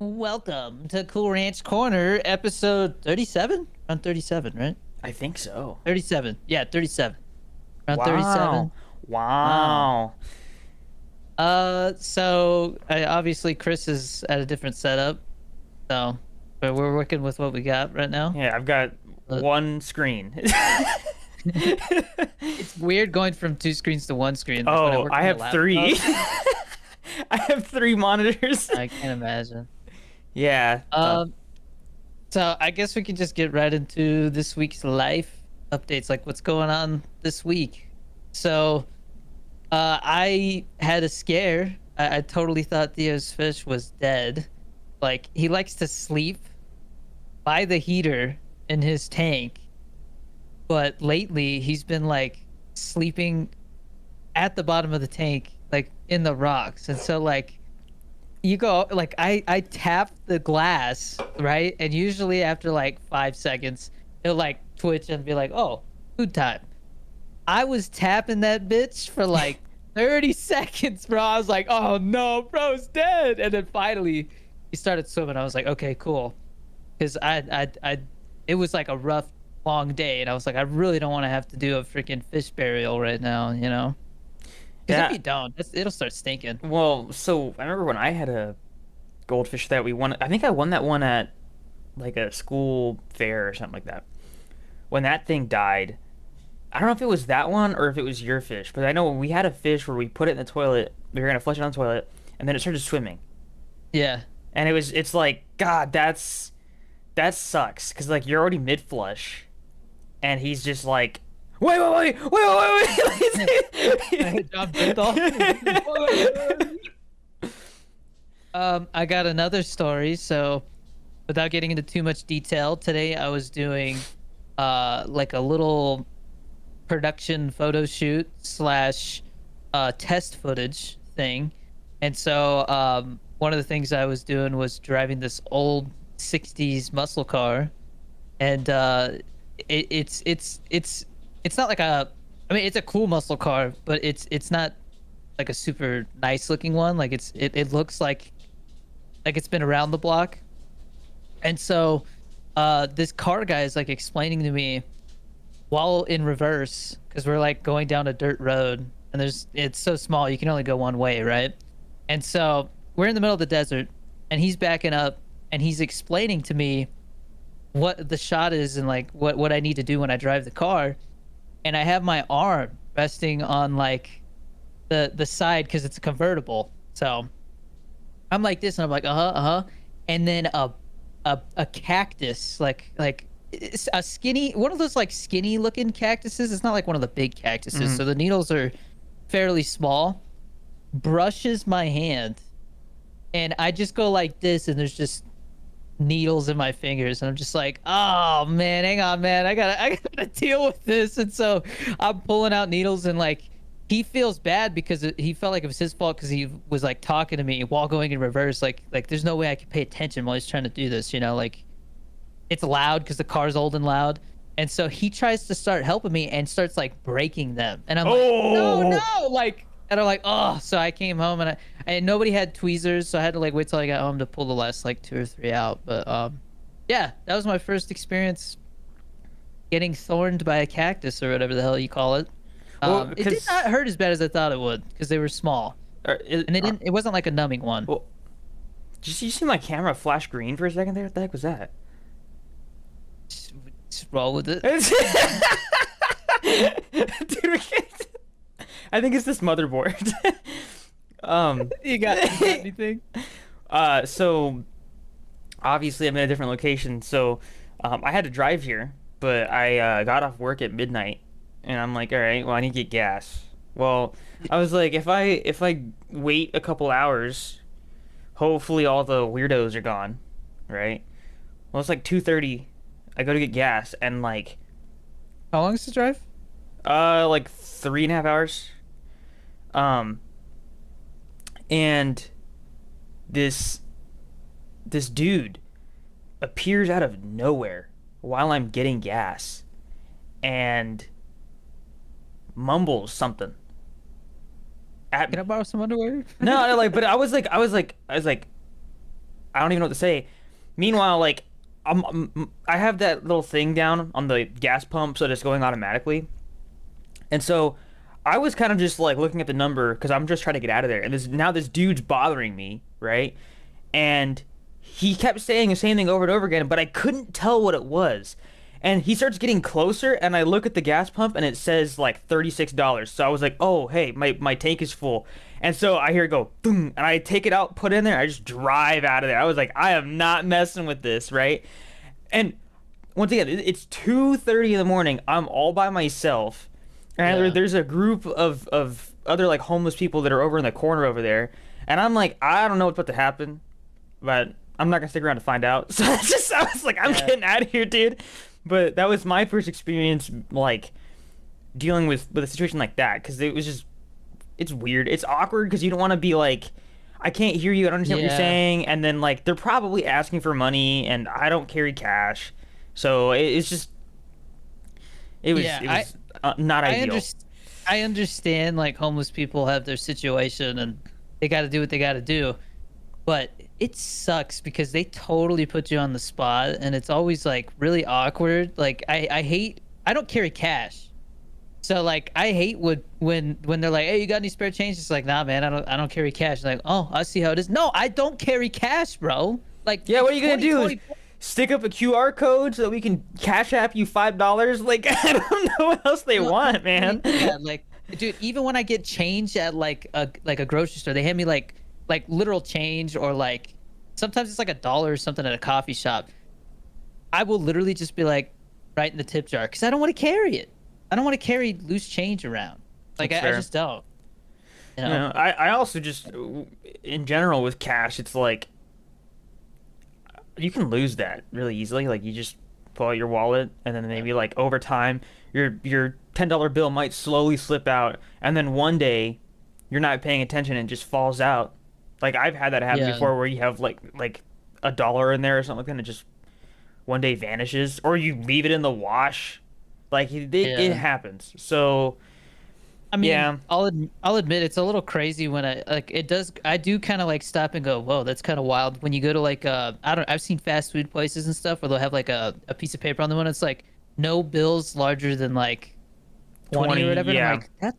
Welcome to Cool Ranch Corner, episode 37? Around 37, right? I think so. 37. Yeah, 37. Around Wow. 37. Wow. Wow. Obviously Chris is at a different setup, so but we're working with what we got right now. Yeah, I've got But one screen. it's weird going from two screens to one screen. Like when I Oh, work I on the have three. laptop, I have three monitors. I can't imagine. Yeah. Um, so I guess we can just get right into this week's life updates, like what's going on this week. So I had a scare. I totally thought Theo's fish was dead. Like, he likes to sleep by the heater in his tank, but lately he's been like sleeping at the bottom of the tank, like in the rocks. And so like you go like I tap the glass, right? And usually after like 5 seconds, it'll like twitch and be like, "Oh, food time." I was tapping that bitch for like 30 seconds, bro. I was like, oh no, bro's dead. And then finally he started swimming. I was like, okay, cool. Because it was like a rough, long day. And I was like, I really don't want to have to do a freaking fish burial right now, you know? Because if Yeah. you don't, it'll start stinking. Well, so I remember when I had a goldfish that we won. I think I won that one at like a school fair or something like that. When that thing died, I don't know if it was that one or if it was your fish, but I know we had a fish where we put it in the toilet. We were gonna flush it down the toilet, and then it started swimming. Yeah. And it's like, God, that sucks because like you're already mid flush, and he's just like, wait. Job Bithell. I got another story. So, without getting into too much detail, today I was doing like a little production photo shoot slash test footage thing. And so one of the things I was doing was driving this old 60s muscle car. And it's not like a, I mean, it's a cool muscle car, but it's not like a super nice looking one. Like it looks like it's been around the block. And so this car guy is like explaining to me while in reverse, because we're like going down a dirt road, and it's so small you can only go one way, right? And so we're in the middle of the desert, and he's backing up, and he's explaining to me what the shot is and like what I need to do when I drive the car. And I have my arm resting on like the side because it's a convertible. So I'm like this, and I'm like, and then a cactus, like it's a skinny one of those like skinny looking cactuses. It's not like one of the big cactuses, so the needles are fairly small. Brushes my hand, and I just go like this, and there's just needles in my fingers, and I'm just like, oh man, hang on, man, I gotta deal with this. And so I'm pulling out needles, and like he feels bad because he felt like it was his fault because he was like talking to me while going in reverse. Like there's no way I could pay attention while he's trying to do this, you know? Like it's loud because the car's old and loud. And so he tries to start helping me and starts like breaking them, and I'm like, no, Oh, no, like. And I'm like, oh. So I came home, and nobody had tweezers, so I had to like wait till I got home to pull the last like two or three out. But yeah, that was my first experience getting thorned by a cactus or whatever the hell you call it. well, It did because not hurt as bad as I thought it would because they were small, and it wasn't like a numbing one. well, did you see my camera flash green for a second there? What the heck was that? Just roll with it. Dude, I think it's this motherboard. You got anything? So obviously I'm in a different location, so I had to drive here, but I got off work at midnight, and I'm like, all right, well, I need to get gas. Well, I was like, if I wait a couple hours, hopefully all the weirdos are gone, right? Well, it's like 2:30. I go to get gas, and How long is the drive? like 3.5 hours. Um, and this this dude appears out of nowhere while I'm getting gas and mumbles something at Can I me. borrow some underwear? No, like, but I was like, I don't even know what to say. Meanwhile, like I have that little thing down on the gas pump so that it's going automatically. And so I was kind of just like looking at the number because I'm just trying to get out of there. And this dude's bothering me, right? And he kept saying the same thing over and over again, but I couldn't tell what it was. And he starts getting closer, and I look at the gas pump, and it says like $36. So I was like, "Oh, hey, my tank is full." And so I hear it go boom, and I take it out, put it in there, I just drive out of there. I was like, "I am not messing with this, right?" And once again, it's 2:30 in the morning. I'm all by myself, and Yeah. there's a group of other like homeless people that are over in the corner over there, and I'm like, I don't know what's about to happen, but I'm not gonna stick around to find out. So I was like, I'm Yeah. getting out of here, dude. But that was my first experience, like dealing with a situation like that, because it was just it's weird. It's awkward because you don't want to be like, I can't hear you. I don't understand what you're Yeah. saying, and then like they're probably asking for money, and I don't carry cash, so it's just Yeah. it was not I ideal. understand. I understand like homeless people have their situation and they got to do what they got to do, but it sucks because they totally put you on the spot and it's always like really awkward. Like I hate I don't carry cash. So like I hate when they're like, "Hey, you got any spare change?" It's like, "Nah, man, I don't carry cash." Like, "Oh, I see how it is." No, I don't carry cash, bro. Like Yeah, what it's are you gonna do? 2024. Stick up a QR code so that we can cash app you $5? Like I don't know what else they Well, want, man. yeah, like, dude, even when I get change at like a grocery store, they hand me like literal change or like sometimes it's like $1 or something at a coffee shop. I will literally just be like right in the tip jar because I don't want to carry it. I don't want to carry loose change around. Like That's I fair. just don't. You You know? know, I also just in general with cash, it's like you can lose that really easily. Like you just pull out your wallet, and then Yeah. maybe like over time, your $10 bill might slowly slip out, and then one day you're not paying attention and it just falls out. Like I've had that happen Yeah. before, where you have like a dollar in there or something like that, and it just one day vanishes, or you leave it in the wash. Like it Yeah. happens. So I mean, yeah, I'll admit it's a little crazy when I like it does. I do kind of like stop and go, "Whoa, that's kind of wild." When you go to like I don't. I've seen fast food places and stuff where they'll have like a piece of paper on the one. It's like no bills larger than like 20 or 20. whatever. And I'm Yeah. like,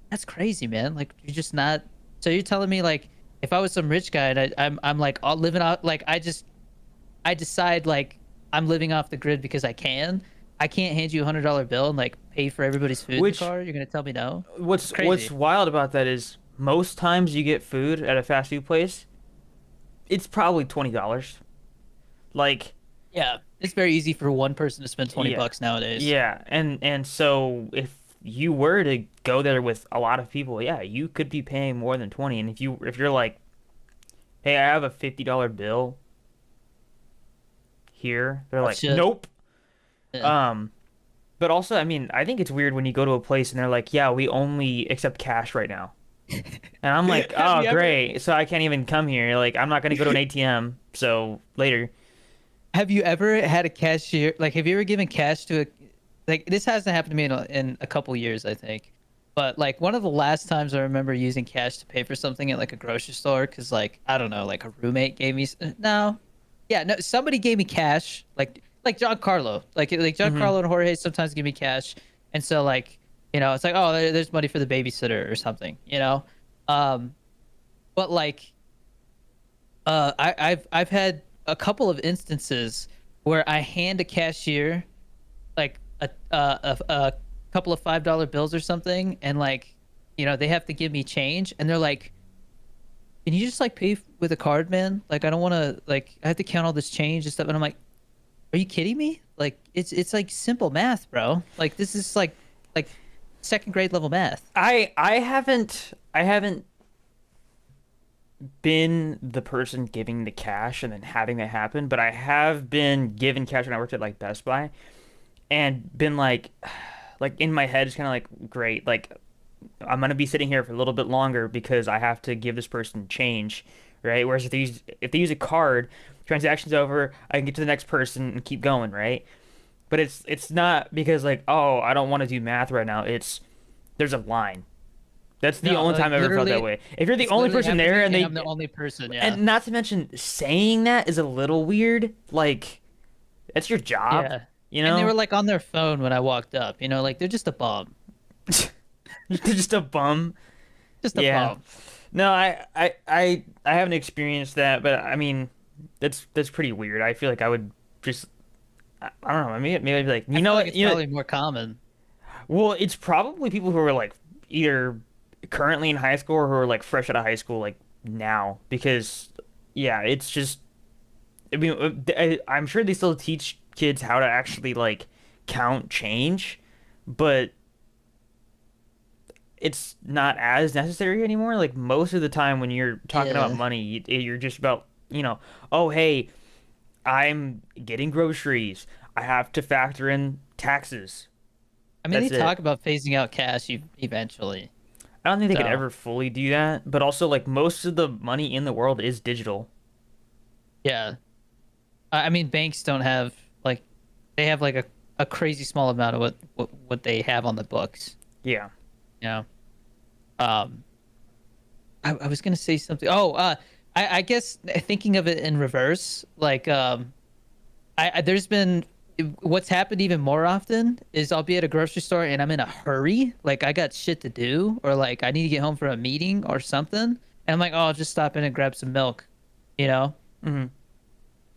that's crazy, man. Like you're just not. So you're telling me like if I was some rich guy and I'm like all living out like I decide like I'm living off the grid because I can. I can't hand you $100 bill and like pay for everybody's food in the Which car. You're gonna tell me no? It's what's crazy. wild about that is most times you get food at a fast food place, it's probably $20. Like, Yeah, it's very easy for one person to spend 20 yeah. bucks nowadays. Yeah, and so if you were to go there with a lot of people, yeah, you could be paying more than 20. And if you're like, "Hey, I have a $50 bill here." They're Oh like, shit. "Nope." Yeah. Um, but also, I mean, I think it's weird when you go to a place and they're like, "Yeah, we only accept cash right now." And I'm like, Have "Oh, you ever great. So I can't even come here. Like, I'm not going to go to an ATM. So later." have you ever had a cashier like have you ever given cash to a like this hasn't happened to me in a couple years, I think. But like one of the last times I remember using cash to pay for something at like a grocery store because like I don't know, like a roommate gave me no. Yeah, no, somebody gave me cash, like John Carlo. Like John Hmm. Carlo and Jorge sometimes give me cash. And so like, it's like, oh, there's money for the babysitter or something, you know? Um, but like I've had a couple of instances where I hand a cashier like a couple of $5 bills or something, and like, they have to give me change, and they're like, "Can you just like pay with a card, man? Like, I don't want to like I have to count all this change and stuff." And I'm like, "Are you kidding me? Like, it's like simple math, bro. Like, this is like second grade level math." I haven't been the person giving the cash and then having that happen, but I have been given cash when I worked at like Best Buy and been like in my head, it's kind of like, great, like I'm gonna be sitting here for a little bit longer because I have to give this person change, right? Whereas if they use a card, transaction's over, I can get to the next person and keep going, right? But it's not because like, oh, I don't want to do math right now. It's there's a line. That's the No, only like time I've ever felt that literally, way. If you're the it's only literally person there happening, and and I'm the they, only person. Yeah, and not to mention saying that is a little weird. Like, that's your job, yeah. you And they know? were like on their phone when I walked up. You know, like they're just a bum, You're just a bum. just a Yeah. bum. No, I haven't experienced that, but I mean, that's pretty weird. I feel like I would just, I don't know. Maybe I'd be like, I you know feel like what, it's you know, probably more common. well, it's probably people who are like either currently in high school or who are like fresh out of high school, like now, because yeah, it's just. I mean, I'm sure they still teach kids how to actually like count change, but it's not as necessary anymore. Like most of the time when you're talking about Yeah. money, you're just about, oh, hey, I'm getting groceries. I have to factor in taxes. I mean, they That's talk it. about phasing out cash eventually. I don't think they could So ever fully do that, but also like most of the money in the world is digital. yeah, I mean, banks don't have like they have like a crazy small amount of what they have on the books. Yeah. You know. Um, I was gonna say something. Oh, I guess thinking of it in reverse, like there's been what's happened even more often is I'll be at a grocery store and I'm in a hurry, like I got shit to do, or like I need to get home for a meeting or something, and I'm like, oh, I'll just stop in and grab some milk, you know. Hmm.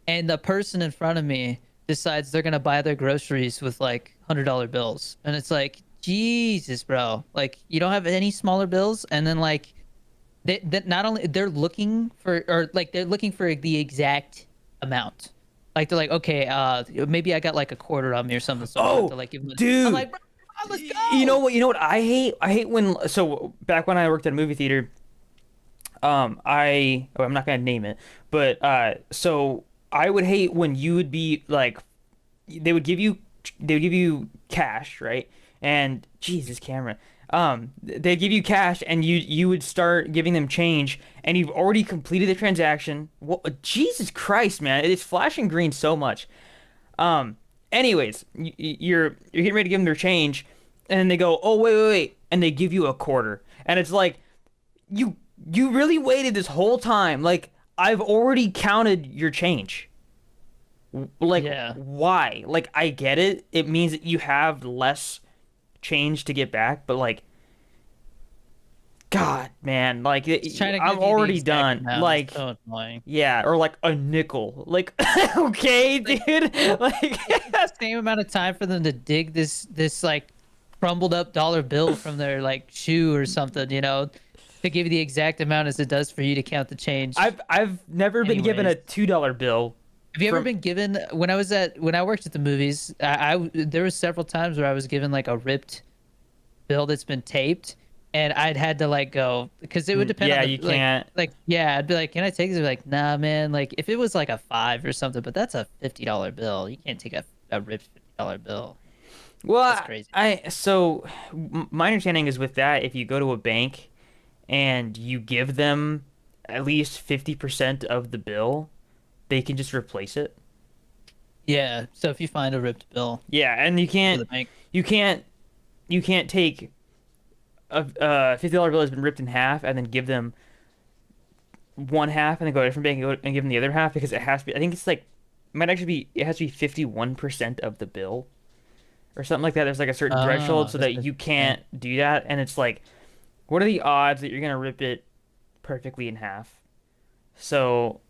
And the person in front of me decides they're gonna buy their groceries with like $100 bills, and it's like, Jesus, bro, like you don't have any smaller bills, and then like that not only they're looking for or like they're looking for the exact amount. Like they're like, okay, maybe I got like a quarter on me or something, so I'm gonna have to Oh, like give them. I'm dude. like, bro, come on, let's You know go. what? You know what I hate? I hate when back when I worked at a movie theater, I'm not gonna name it, but so I would hate when you would be like they would give you they would give you cash, right? And Jesus, camera. They'd give you cash and you would start giving them change and you've already completed the transaction. What, Jesus Christ, man. It's flashing green so much. Um, anyways, you're getting ready to give them their change, and then they go, "Oh, wait," and they give you a quarter, and it's like you you really waited this whole time. Like I've already counted your change. Like Yeah, why? Like I get it. It means that you have less change to get back, but like God, man, like it's trying to I'm give you the already exact done. amount. It's Like so annoying. yeah, or like a nickel. Like okay, Like dude. Like it takes the same amount of time for them to dig this like crumbled up dollar bill from their like shoe or something, you know, to give you the exact amount as it does for you to count the change. I've never been given Anyways. a $2 bill Have you ever from been given when I worked at the movies? There was several times where I was given like a ripped bill that's been taped, and I'd had to like go because it would depend on yeah, the you can't. like yeah, I'd be like, can I take this? They'd be like, nah, man. Like if it was like a five or something, but that's a $50 bill. You can't take a ripped $50 bill. That's Well, crazy. my understanding is with that if you go to a bank and you give them at least 50% of the bill, they can just replace it. Yeah. So if you find a ripped bill Yeah, and for the bank, you can't you can't take a $50 bill that's been ripped in half and then give them one half and then go to a different bank and give them the other half because it has to be I think it's like it might actually be it has to be 51% of the bill or something like that. There's like a certain threshold oh, so that's that the you thing. can't do that and it's like what are the odds that you're gonna rip it perfectly in half? So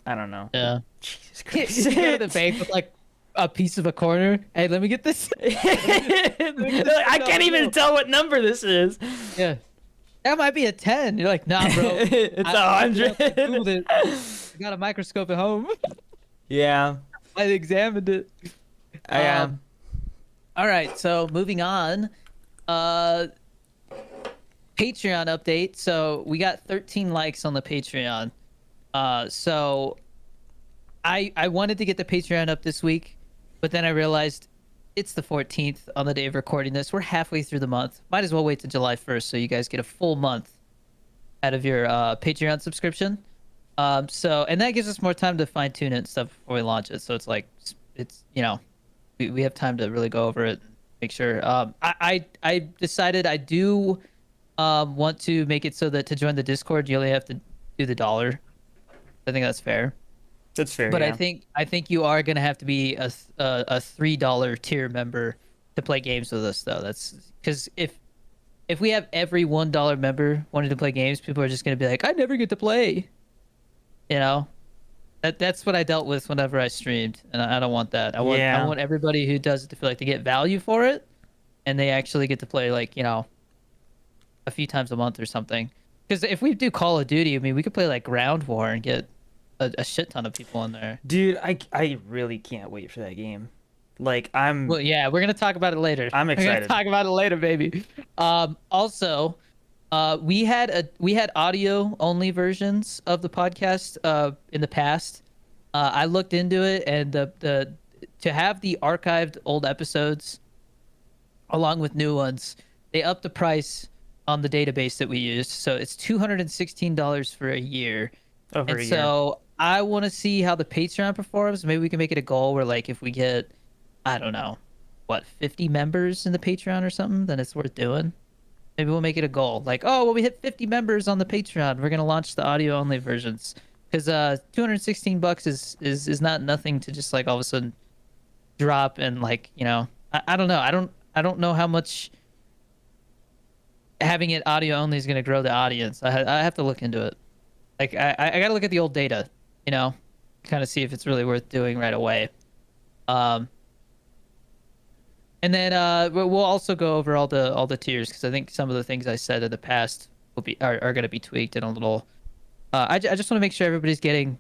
I don't know. Yeah. Jesus You go to the Christ. bank with like a piece of a corner. Hey, let me get this. Let me get this I can't $50 even bill. tell what number this is. Yeah. That might be a 10. You're like, nah, bro. It's I a looked it up. I hundred. Googled it. I got a microscope at home. Yeah, I examined it. I am. All right. So moving on. Uh, Patreon update. So we got 13 likes on the Patreon. So I wanted to get the Patreon up this week, but then I realized it's the 14th on the day of recording this. We're halfway through the month. Might as well wait till July 1st so you guys get a full month out of your Patreon subscription. So and that gives us more time to fine tune it and stuff before we launch it. So it's like it's you know we have time to really go over it, make sure. I decided I do want to make it so that to join the Discord, you only have to do the dollar. I think that's fair. That's fair, But yeah. I think you are gonna have to be a $3 tier member to play games with us, though. That's because if we have every $1 member wanting to play games, people are just gonna be like, I never get to play. You know, that's what I dealt with whenever I streamed, and I don't want that. I Yeah. want everybody who does it to feel like they get value for it, and they actually get to play like a few times a month or something. Because if we do Call of Duty, I mean, we could play like Ground War and get a shit ton of people in there. Dude, I really can't wait for that game. Like I'm Well, yeah, we're gonna talk about it later. I'm We're gonna excited. talk about it later, baby. Also, we had audio only versions of the podcast in the past. I looked into it, and the to have the archived old episodes along with new ones, they upped the price on the database that we used, so it's $216 for a year. Over And a year. so I want to see how the Patreon performs. Maybe we can make it a goal where, like, if we get, I don't know, what, 50 members in the Patreon or something, then it's worth doing. Maybe we'll make it a goal. Like, oh, well, we hit 50 members on the Patreon. We're gonna launch the audio only versions because 216 bucks is not nothing to just like all of a sudden drop and like I don't know. I don't know how much having it audio only is gonna grow the audience. I have to look into it. Like I gotta look at the old data, you know, kind of see if it's really worth doing right away. Um, and then we'll also go over all the tiers because I think some of the things I said in the past are going to be tweaked in a little. I just want to make sure everybody's getting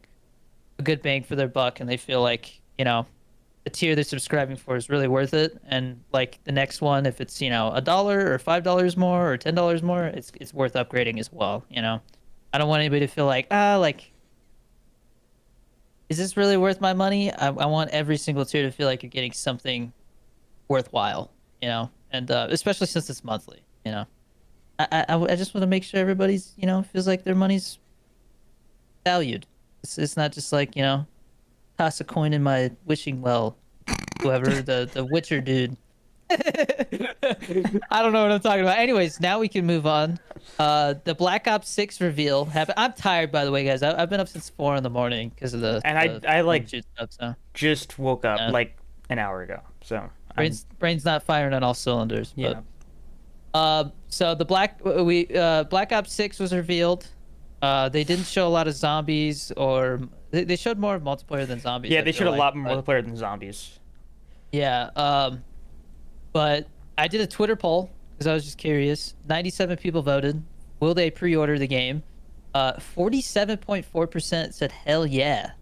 a good bang for their buck and they feel like the tier they're subscribing for is really worth it. And like the next one, if it's a dollar or $5 more or $10 more, it's worth upgrading as well. I don't want anybody to feel like like is this really worth my money? I want every single tier to feel like you're getting something worthwhile, and especially since it's monthly, I just want to make sure everybody's, feels like their money's valued. It's not just like, toss a coin in my wishing well, whoever, the Witcher dude. I don't know what I'm talking about. Anyways, now we can move on. The Black Ops 6 reveal happened. I'm tired, by the way, guys. I've been up since 4 in the morning because of the And the I like shoot stuff. So just woke up yeah, like an hour ago. So brain's not firing on all cylinders. yeah. But so the Black Ops 6 was revealed. They didn't show a lot of zombies, or they showed more of multiplayer than zombies. Yeah, I they feel showed a like, lot more but multiplayer than zombies. yeah. But I did a Twitter poll because I was just curious. 97 people voted. Will they pre-order the game? 47.4% said hell yeah,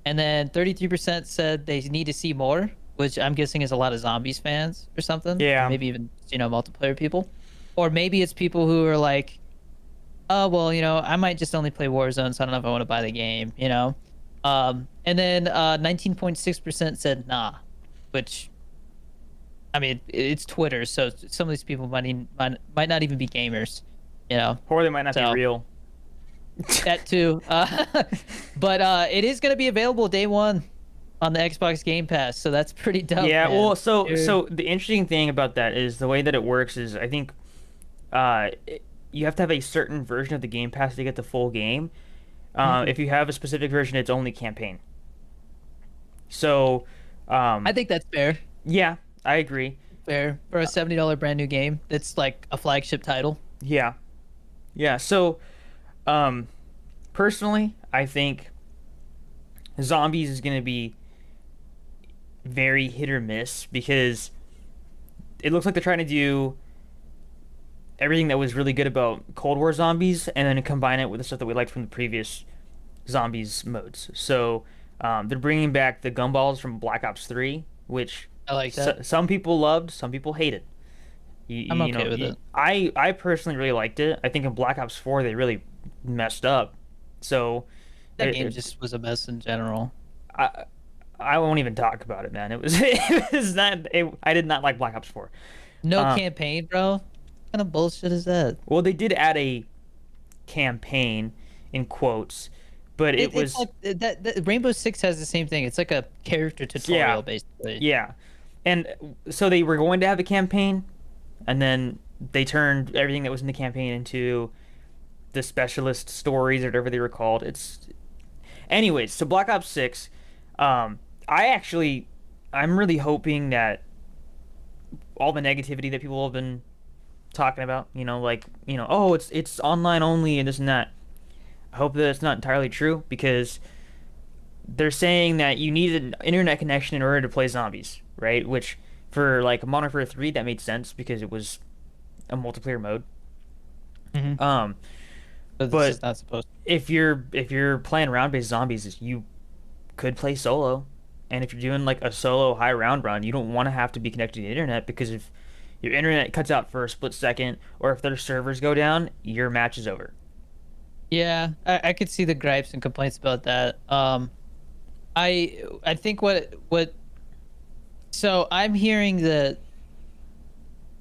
and then 33% said they need to see more, which I'm guessing is a lot of zombies fans or something. Or Yeah. maybe even multiplayer people, or maybe it's people who are like, oh well, I might just only play Warzone, so I don't know if I want to buy the game. And then 19.6% said nah, which I mean it's Twitter, so some of these people might not even be gamers, Or they might not be So- real. that too. But it is going to be available day one on the Xbox Game Pass, so that's pretty dope. Yeah, man. well, so Dude. so the interesting thing about that is the way that it works is I think uh you have to have a certain version of the Game Pass to get the full game. If you have a specific version, it's only campaign. So, I think that's fair. yeah, I agree. Fair for a $70 brand new game. That's like a flagship title. Yeah, yeah. So, personally, I think zombies is going to be very hit or miss because it looks like they're trying to do everything that was really good about Cold War zombies and then combine it with the stuff that we liked from the previous zombies modes. So they're bringing back the gumballs from Black Ops 3, which I like that. some people loved, some people hated. I'm okay with it. I personally really liked it. I think in Black Ops 4 they really messed up. So That game just was a mess in general. I I won't even talk about it, man. It was it was not. I did not like Black Ops 4. No Uh, campaign, bro. What kind of bullshit is that? Well, they did add a campaign in quotes, but it was It's like that Rainbow Six has the same thing. It's like a character tutorial, Yeah. basically. yeah. And so they were going to have a campaign, and then they turned everything that was in the campaign into the specialist stories or whatever they were called. It's anyways. So Black Ops 6, um, I actually I'm really hoping that all the negativity that people have been talking about, like oh it's online only and this and that. I hope that it's not entirely true because they're saying that you need an internet connection in order to play zombies, right? Which for like Modern Warfare 3 that made sense because it was a multiplayer mode. Hmm. Um, But this but is not supposed. if you're playing round-based zombies, you could play solo. And if you're doing like a solo high round run, you don't want to have to be connected to the internet because if your internet cuts out for a split second or if their servers go down, your match is over. Yeah, I could see the gripes and complaints about that. I think what so I'm hearing that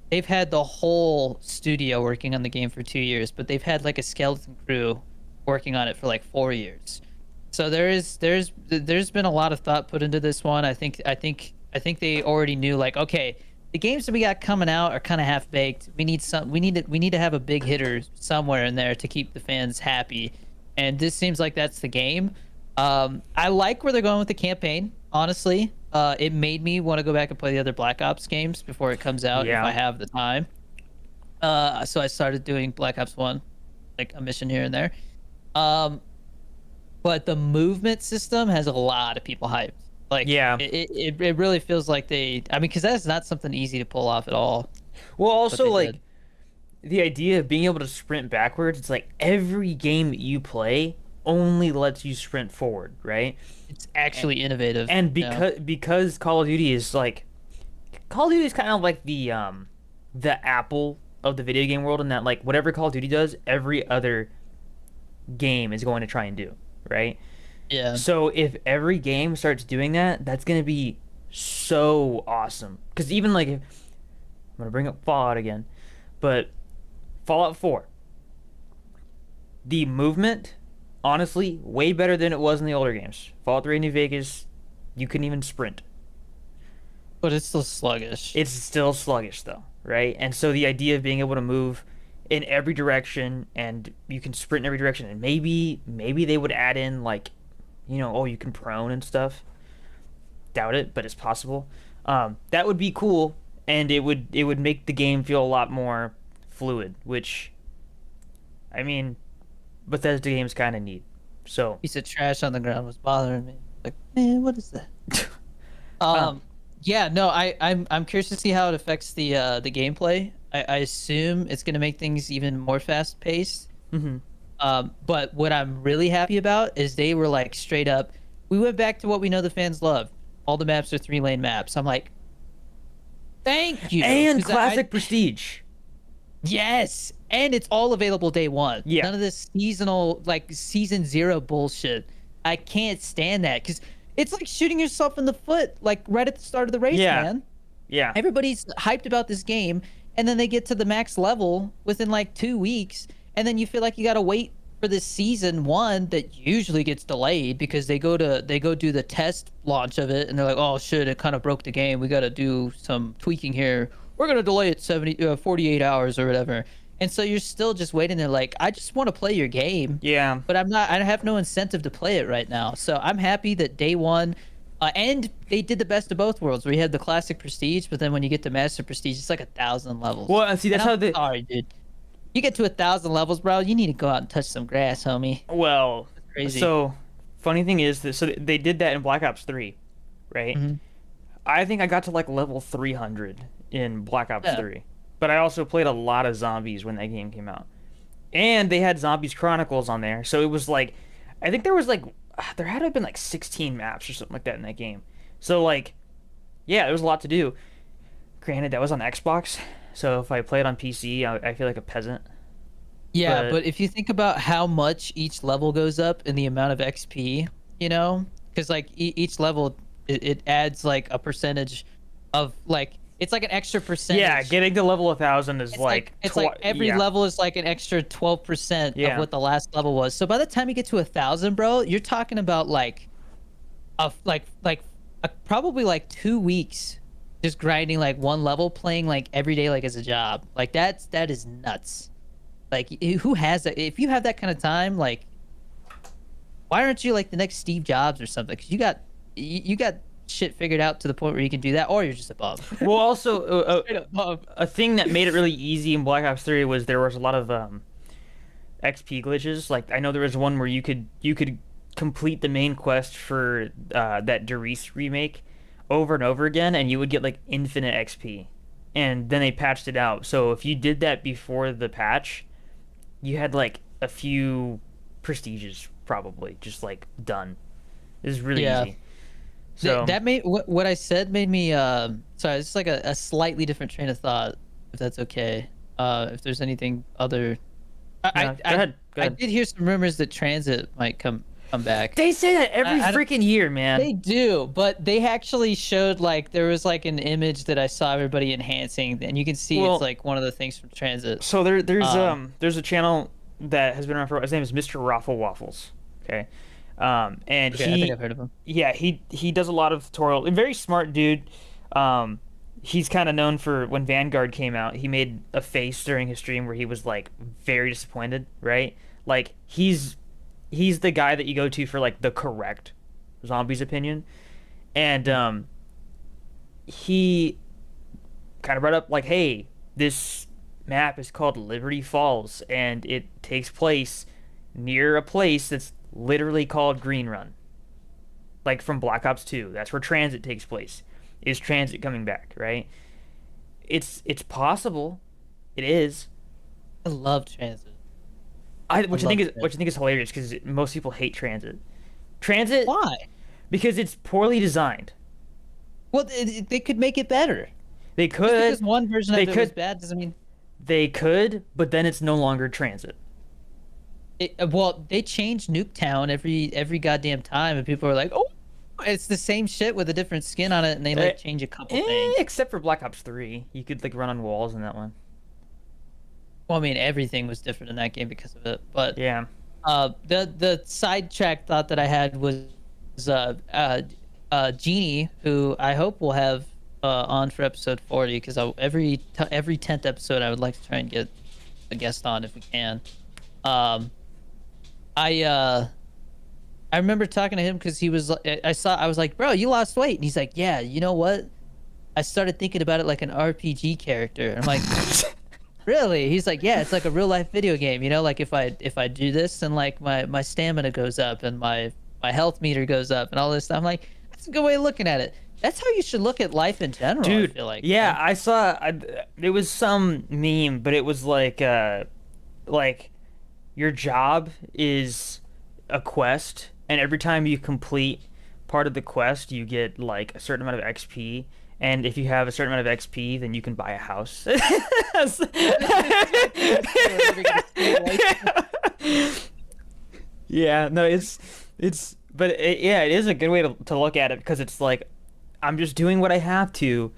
they've had the whole studio working on the game for 2 years, but they've had like a skeleton crew working on it for like 4 years. So there's been a lot of thought put into this one. I think they already knew like, okay, the games that we got coming out are kind of half baked. We need to have a big hitter somewhere in there to keep the fans happy, and this seems like that's the game. I like where they're going with the campaign. Honestly, it made me want to go back and play the other Black Ops games before it comes out if Yeah. I have the time. So I started doing Black Ops 1, like a mission here and there. Um, but the movement system has a lot of people hyped. Like Yeah. it really feels like I mean, because that's not something easy to pull off at all. Well, What also they like did. the idea of being able to sprint backwards, it's like every game that you play only lets you sprint forward, right? It's actually innovative. And Yeah. because Call of Duty is like Call of Duty is kind of like the Apple of the video game world in that like whatever Call of Duty does, every other game is going to try and do, right? Yeah. So if every game starts doing that, that's gonna be so awesome. Because even like, I'm gonna bring up Fallout again, but Fallout 4, the movement, honestly, way better than it was in the older games. Fallout 3 New Vegas, you couldn't even sprint. But it's still sluggish. It's still sluggish though, right? And so the idea of being able to move in every direction and you can sprint in every direction, and maybe they would add in like, oh, you can prone and stuff. Doubt it, but it's possible. That would be cool, and it would make the game feel a lot more fluid, which, I mean, Bethesda games kind of need. So, Piece of trash on the ground was bothering me. Like, man, what is that? um, Um, yeah, no, I'm curious to see how it affects the gameplay. I assume it's gonna make things even more fast paced. mhm. But what I'm really happy about is they were like straight up. We went back to what we know the fans love. All the maps are 3-lane maps. I'm like, thank you. And 'Cause classic prestige. yes, and it's all available day one. Yeah. None of this seasonal like season zero bullshit. I can't stand that because it's like shooting yourself in the foot like right at the start of the race, Yeah. man. Yeah. Everybody's hyped about this game, and then they get to the max level within like 2 weeks, and then you feel like you gotta wait for this season one that usually gets delayed because they go do the test launch of it, and they're like, oh shit, it kind of broke the game. We gotta do some tweaking here. We're gonna delay it 48 hours or whatever. And so you're still just waiting there like, I just want to play your game, Yeah. but I have no incentive to play it right now. So I'm happy that day one, and they did the best of both worlds. Where you had the classic prestige, but then when you get to master prestige, it's like 1,000 levels. Well, and see, that's And how I'm they. sorry, dude. You get to 1,000 levels, bro. You need to go out and touch some grass, homie. Well, Crazy. so funny thing is that they did that in Black Ops 3, right? Mhm. I think I got to like level 300 in Black Ops Yeah. 3. But I also played a lot of zombies when that game came out. And they had Zombies Chronicles on there. So it was like I think there was like there had to have been like 16 maps or something like that in that game. So like yeah, there was a lot to do. Granted, that was on Xbox. So if I played on PC, I feel like a peasant. Yeah, But but if you think about how much each level goes up and the amount of XP, because like each level, it adds like a percentage of like it's like an extra percentage. yeah, getting to level 1,000 is It's like it's like every yeah. level is like an extra 12% Yeah. of what the last level was. So by the time you get to 1,000, bro, you're talking about like probably like 2 weeks just grinding like one level, playing like every day like as a job. Like that is nuts. Like who has that? If you have that kind of time, like why aren't you like the next Steve Jobs or something? Because you got shit figured out to the point where you can do that, or you're just a bum. Well, also Straight up bum. a thing that made it really easy in Black Ops 3 was there was a lot of XP glitches. Like I know there was one where you could complete the main quest for that Doris remake over and over again, and you would get like infinite XP. And then they patched it out. So if you did that before the patch, you had like a few prestiges probably just like done. It was really Yeah. easy. So That made what I said made me sorry, it's like a slightly different train of thought, if that's okay. If there's anything other yeah, go ahead. Go I ahead. did hear some rumors that transit might come back. They say that every I don't, freaking year, man. they do, but they actually showed like there was like an image that I saw everybody enhancing, and you can see it's Well, like one of the things from transit. so Um, there's a channel that has been around for his name is Mr. Raffle Waffles. Okay. And okay, I think I've heard of him. yeah, he does a lot of tutorial. A very smart dude. Um, he's kind of known for when Vanguard came out, he made a face during his stream where he was like very disappointed, right? Like he's the guy that you go to for like the correct zombies opinion. And he kind of brought up like, hey, this map is called Liberty Falls, and it takes place near a place that's literally called Green Run, like from Black Ops 2. That's where Transit takes place. Is Transit coming back, right? It's possible. It is. I love transit. I Which I love think is which transit. I think is hilarious because most people hate Transit. Transit Why? because it's poorly designed. Well, they could make it better. They Just could, because one version they of it was could, bad doesn't mean they could, but then it's no longer Transit. well, they change Nuketown every goddamn time, and people are like, "Oh, it's the same shit with a different skin on it," and they Eh, like change a couple things. except for Black Ops 3, you could like run on walls in that one. Well, I mean, everything was different in that game because of it. But Yeah. the sidetrack thought that I had was Genie, who I hope will have on for episode 40, because every 10th episode I would like to try and get a guest on if we can. Um, I remember talking to him because he was I was like, bro, you lost weight, and he's like, yeah, you know what? I started thinking about it like an RPG character. And I'm like, really? He's like, yeah, it's like a real life video game. You know, like if I do this, then like my stamina goes up and my health meter goes up and all this stuff. I'm like, that's a good way of looking at it. That's how you should look at life in general. I Dude, feel like. yeah, I saw it was some meme, but it was like your job is a quest, and every time you complete part of the quest, you get like a certain amount of XP, and if you have a certain amount of XP, then you can buy a house. Yeah, no, but yeah, it is a good way to look at it because it's like I'm just doing what I have to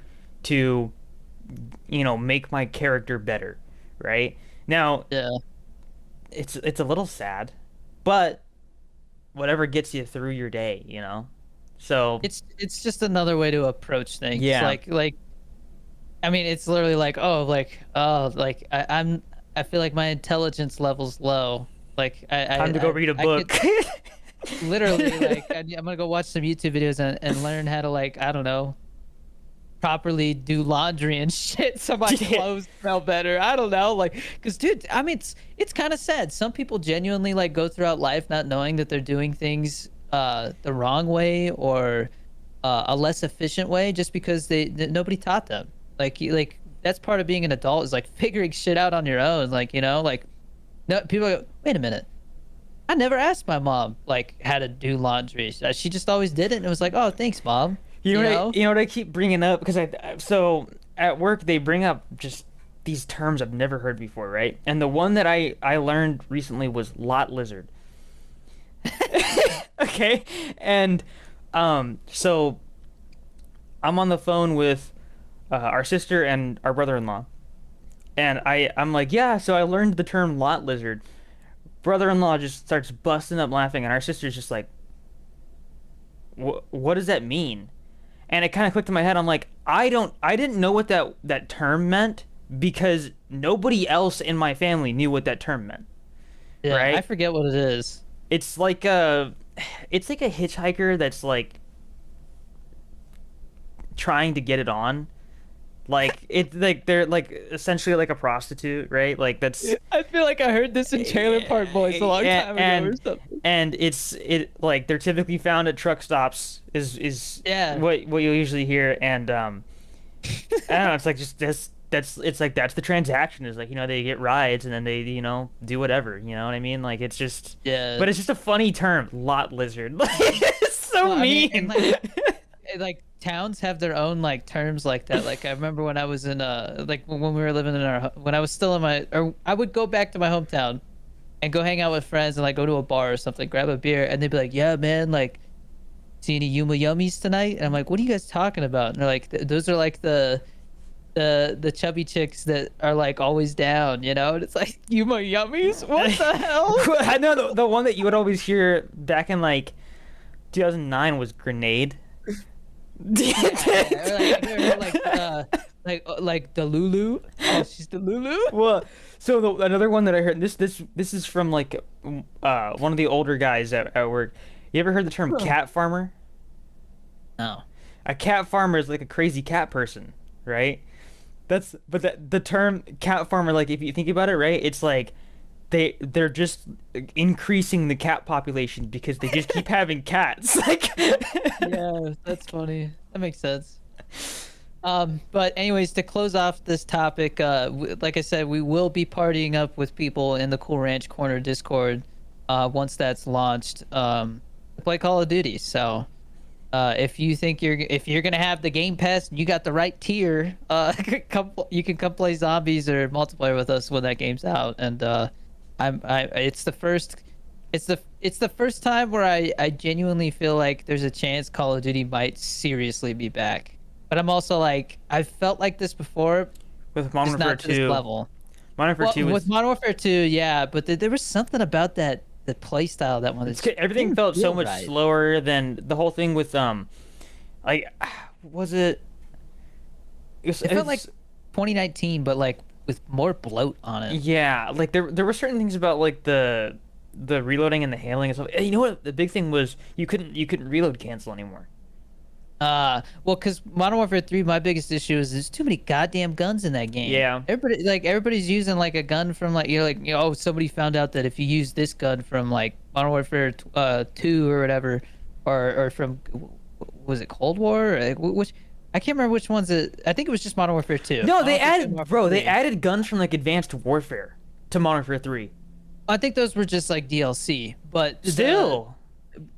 make my character better, right? Now, Yeah. it's a little sad, but whatever gets you through your day, you know? So, It's just another way to approach things. yeah. Like I mean, it's literally like, like I feel like my intelligence level's low. Like Time to go read a I book. could literally like I'm gonna go watch some YouTube videos and learn how to, like, I don't know, properly do laundry and shit so my Yeah. clothes smell better. I don't know, like, because dude, I mean, it's kind of sad. Some people genuinely like go throughout life not knowing that they're doing things the wrong way, or a less efficient way, just because nobody taught them. Like that's part of being an adult, is like figuring shit out on your own. Like, you know, like, no, people go, wait a minute, I never asked my mom like how to do laundry. She just always did it, and it was like, oh, thanks, mom. You know what I keep bringing up because so at work they bring up just these terms I've never heard before, right? And the one that I learned recently was lot lizard. Okay, and so I'm on the phone with our sister and our brother-in-law, and I'm like, yeah, so I learned the term lot lizard. Brother-in-law just starts busting up laughing, and our sister's just like, what does that mean? And it kind of clicked in my head. I'm like, I didn't know what that term meant because nobody else in my family knew what that term meant, Yeah, I right? forget what it is. It's like a it's like a hitchhiker that's like trying to get it on. Like it like they're like essentially like a prostitute, right? Like that's I feel like I heard this in Trailer Park Boys a long time ago or and something. it like they're typically found at truck stops is Yeah. what you'll usually hear and I don't know, it's like just that's it's like that's the transaction is like they get rides and then they do whatever, you know what I mean? Like it's just Yeah. but it's just a funny term, lot lizard. Like it's so Well, I mean, and mean. like towns have their own like terms like that. Like I remember when I was in like when we were living in when I was still in my or I would go back to my hometown and go hang out with friends and like go to a bar or something, grab a beer, and they'd be like, "Yeah, man, like see any Yuma Yummies tonight?" And I'm like, "What are you guys talking about?" And they're like, "Those are like the chubby chicks that are like always down, you know?" And it's like, "Yuma Yummies? What the hell?" I know the one that you would always hear back in like 2009 was grenade. Or like the Lulu. Oh, she's the Lulu. Well, so another one that I heard this is from like one of the older guys at work. You ever heard the term cat farmer? No. A cat farmer is like a crazy cat person, right? The term cat farmer, like if you think about it, right? It's like they're just increasing the cat population because they just keep having cats. Like Yeah, that's funny. That makes sense. But anyways, to close off this topic, like I said, we will be partying up with people in the Cool Ranch Corner Discord, once that's launched, to play Call of Duty. So, if you think if you're gonna have the Game Pass, and you got the right tier, you can come play zombies or multiplayer with us when that game's out. And it's the first. It's the first time where I genuinely feel like there's a chance Call of Duty might seriously be back. But I'm also like, I've felt like this before, with Modern just Warfare not to this 2. level. Modern Warfare 2 With was Modern Warfare 2, yeah, but there was something about the play style that one. everything Didn't felt so feel much right. slower than the whole thing with like was it It felt like 2019, but like with more bloat on it. yeah, like there were certain things about like the reloading and the hailing and stuff. And you know what? The big thing was you couldn't reload cancel anymore. Well, because Modern Warfare 3, my biggest issue is there's too many goddamn guns in that game. Yeah. Everybody's using like a gun from like oh, somebody found out that if you use this gun from like Modern Warfare 2 or whatever, or from was it Cold War? Or, like, which I can't remember which ones. I think it was just Modern Warfare 2. No, Modern they Warfare 2 added and Modern bro, Warfare they 3. added guns from like Advanced Warfare to Modern Warfare 3. I think those were just like DLC, but Still.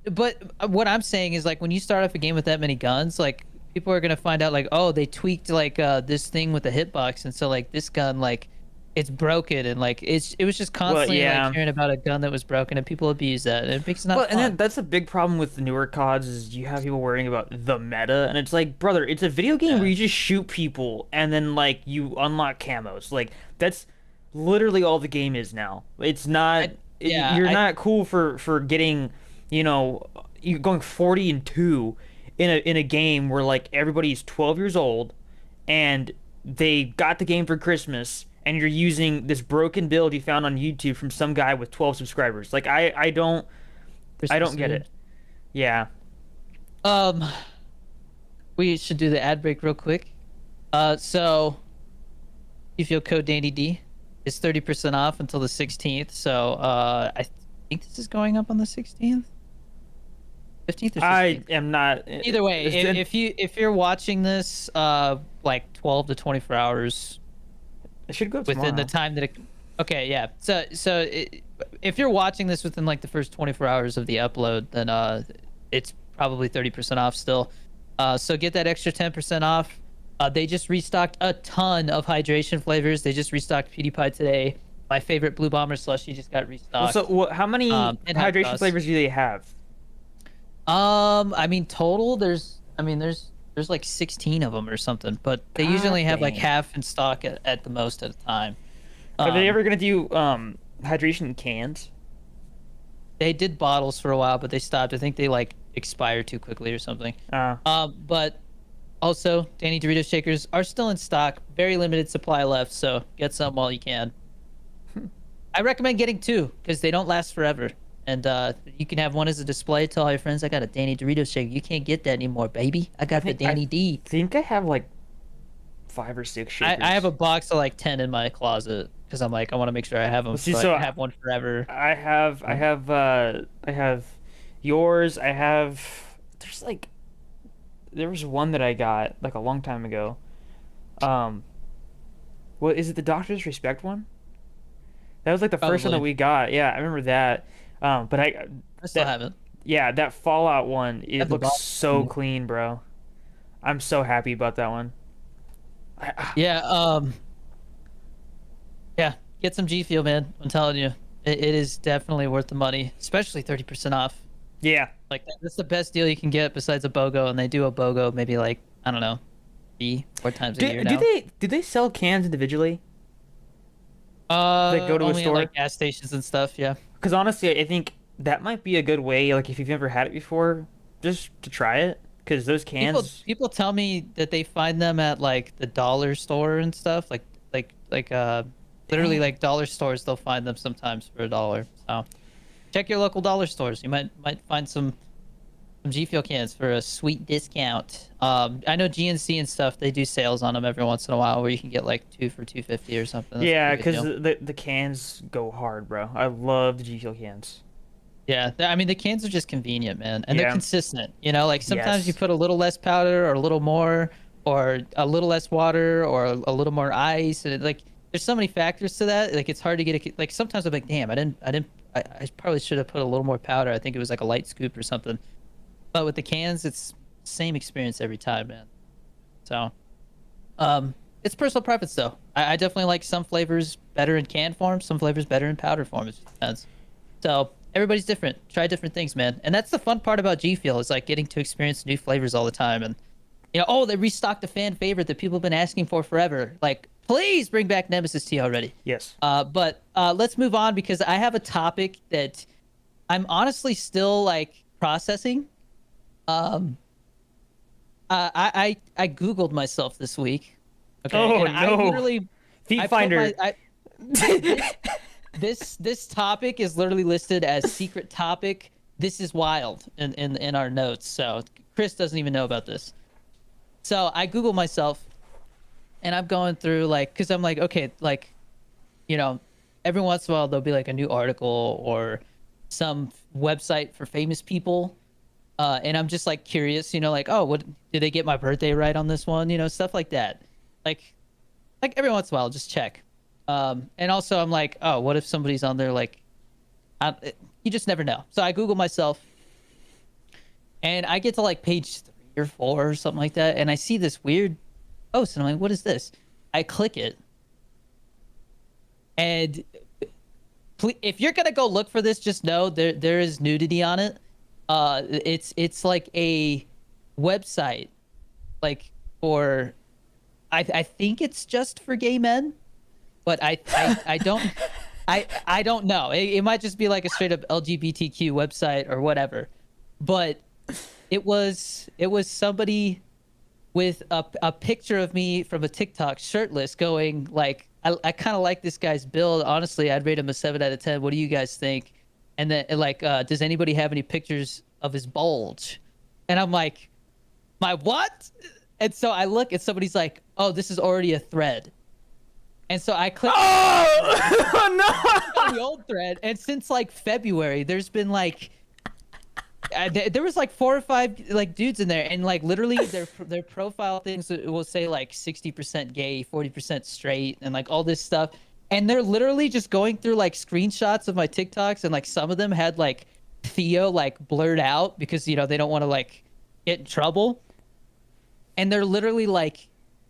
But what I'm saying is like when you start off a game with that many guns, like people are gonna find out like, oh, they tweaked like this thing with the hitbox, and so like this gun like it's broken, and like it was just constantly yeah. like hearing about a gun that was broken, and people abuse that, and it makes it not Well, and fun. that's a big problem with the newer CODs is you have people worrying about the meta, and it's like, brother, it's a video game where you just shoot people and then like you unlock camos. Like that's literally all the game is now. It's not. You're not cool for getting, you going 40-2 in a game where like everybody's 12 years old and they got the game for Christmas and you're using this broken build you found on YouTube from some guy with 12 subscribers. Like I don't get it. Yeah. We should do the ad break real quick. So you feel code Dandy D is 30% off until the 16th. So I think this is going up on the 16th. 15th or 16th? I am not. Either way, if you're watching this like 12 to 24 hours it should go within the time that it, okay, yeah. So if you're watching this within like the first 24 hours of the upload, then it's probably 30% off still. So get that extra 10% off. They just restocked a ton of hydration flavors. They just restocked PewDiePie today. My favorite Blue Bomber slushie just got restocked. So how many hydration flavors do they have? I mean total there's like 16 of them or something, but they usually have like half in stock at the most at a time. Are they ever gonna do hydration cans? They did bottles for a while, but they stopped. I think they like expire too quickly or something. But Also, Danny Dorito shakers are still in stock. Very limited supply left, so get some while you can. I recommend getting two because they don't last forever. And you can have one as a display. Tell all your friends, I got a Danny Dorito shaker. You can't get that anymore, baby. I got the I Danny D. think I have like 5 or 6 I have shakers. a box of like 10 in my closet because I'm like, I want to make sure I have them Well, see, so I so can have one forever. I have yours. I have there's like there was one that I got like a long time ago. Um, what is it? The Doctor's Respect one? That was like the first one that Probably. we got. Yeah, I remember that. But I I still that haven't. yeah, that Fallout one, I it have the looks box. so clean, bro. I'm so happy about that one. I, Yeah, yeah, get some G Fuel, man. I'm telling you, it is definitely worth the money, especially 30% off. yeah. Like that's the best deal you can get besides a BOGO, and they do a BOGO maybe like I don't know, 3, 4 times a Do year do now. they sell cans individually? Like go to a Only at store? like gas stations and stuff. Yeah. Because honestly, I think that might be a good way, like if you've never had it before, just to try it. Because those People cans, people tell me that they find them at like the dollar store and stuff. Like literally dang. like dollar stores. They'll find them sometimes for $1. So check your local dollar stores. You might find some G Fuel cans for a sweet discount. I know GNC and stuff. They do sales on them every once in a while where you can get like two for 250 or something. That's a Yeah, pretty good because deal. the cans go hard, bro. I love the G Fuel cans. Yeah, I mean the cans are just convenient, man, and they're Yeah. consistent. You know, like sometimes you Yes. put a little less powder or a little more, or a little less water or a little more ice, and like there's so many factors to that. Like it's hard to get like sometimes I'm like, damn, I probably should have put a little more powder. I think it was like a light scoop or something. But with the cans, it's same experience every time, man. So, it's personal preference though. I definitely like some flavors better in can form, some flavors better in powder form. It just depends. So everybody's different. Try different things, man. And that's the fun part about G Fuel is like getting to experience new flavors all the time. And oh, they restocked a fan favorite that people have been asking for forever. Like, please bring back Nemesis Tea already. Yes. But let's move on because I have a topic that I'm honestly still like processing. Um, I googled myself this week. Okay, Oh and I no. literally I Feet put finder. my this topic is literally listed as secret topic. This is wild in our notes. So Chris doesn't even know about this. So I Google myself, and I'm going through like because I'm like okay like you know every once in a while there'll be like a new article or some website for famous people and I'm just like curious, like, oh, what did they get my birthday right on this one? Stuff like that. Like, like every once in a while, just check. And also, I'm like, oh, what if somebody's on there? Like, you just never know. So I Google myself, and I get to like page 3 or 4 or something like that, and I see this weird post, and I'm like, what is this? I click it, and if you're gonna go look for this, just know there is nudity on it. It's like a website, like for I think it's just for gay men, but I don't I don't know. It might just be like a straight up LGBTQ website or whatever. But it was somebody with a picture of me from a TikTok shirtless going like I kind of like this guy's build. Honestly, I'd rate him a 7 out of 10. What do you guys think? And then like does anybody have any pictures of his bulge? And I'm like, my what? And so I look and somebody's like, oh, this is already a thread. And so I click on Oh the old thread, and since like February, there's been like there was like 4 or 5 like dudes in there, and like literally their profile things will say like 60% gay, 40% straight, and like all this stuff. And they're literally just going through like screenshots of my TikToks, and like some of them had like Theo like blurred out because they don't want to like get in trouble. And they're literally like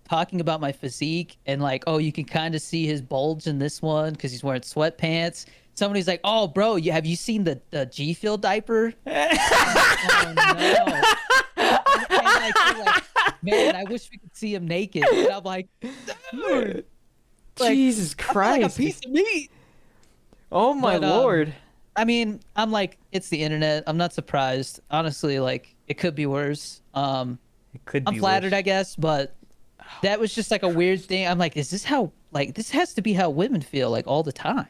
talking about my physique and like, oh, you can kind of see his bulge in this one because he's wearing sweatpants. Somebody's like, oh, bro, have you seen the G Fuel diaper? I'm like, oh no. And like, they're like, man, I wish we could see him naked. And I'm like, dude, like, Jesus I feel like a Christ. piece of meat. Oh my But Lord. I mean, I'm like, it's the internet. I'm not surprised. Honestly, like, it could be worse. It could I'm be flattered, worse. I guess, but that was just like a weird thing. I'm like, is this how like this has to be how women feel like all the time,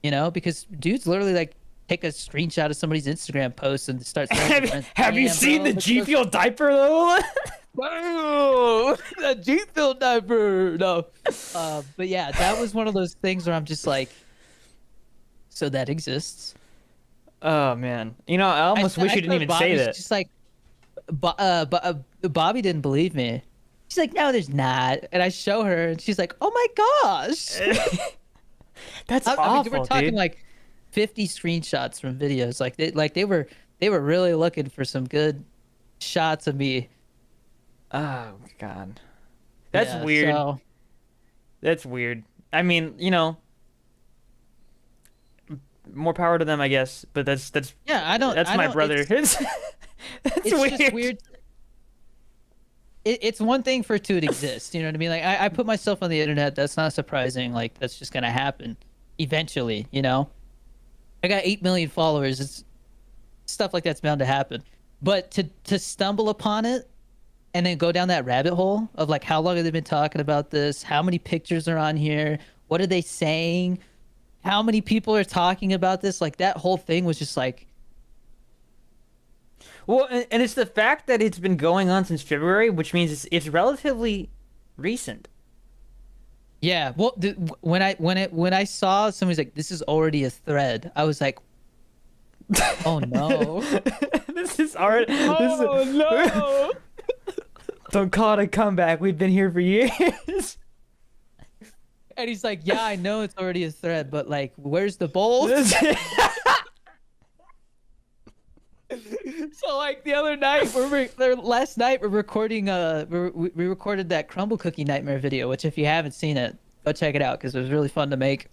you know? Because dudes literally like take a screenshot of somebody's Instagram post and start sending it to friends. Have you Damn, seen bro, the look G at Fuel diaper though? Whoa, the G Fuel diaper. No, but yeah, that was one of those things where I'm just like, so that exists. Oh man, you know, I almost wish I you didn't showed even say Bobby. She's that. just like, Bobby didn't believe me. She's like, no, there's not. And I show her, and she's like, oh my gosh. That's I mean, we're awful, talking dude. like 50 screenshots from videos. Like they were really looking for some good shots of me. Oh god, that's Yeah. weird. So That's weird. I mean, you know, more power to them, I guess. But yeah, that's I my don't. brother. That's It's just weird. weird. It's one thing for it to exist. You know what I mean? Like I put myself on the internet. That's not surprising. Like that's just gonna happen eventually. You know, I got 8 million followers. It's stuff like that's bound to happen. But to stumble upon it and then go down that rabbit hole of like how long have they been talking about this? How many pictures are on here? What are they saying? How many people are talking about this? Like that whole thing was just like, Well, and it's the fact that it's been going on since February, which means it's relatively recent. yeah. Well, when I saw somebody's like, this is already a thread, I was like, oh no. This is art. This Oh is. no. Don't call it a comeback. We've been here for years. And he's like, yeah, I know it's already a thread, but like, where's the bolt? So like the other night, last night we're recording we recorded that crumble cookie nightmare video, which if you haven't seen it, go check it out because it was really fun to make.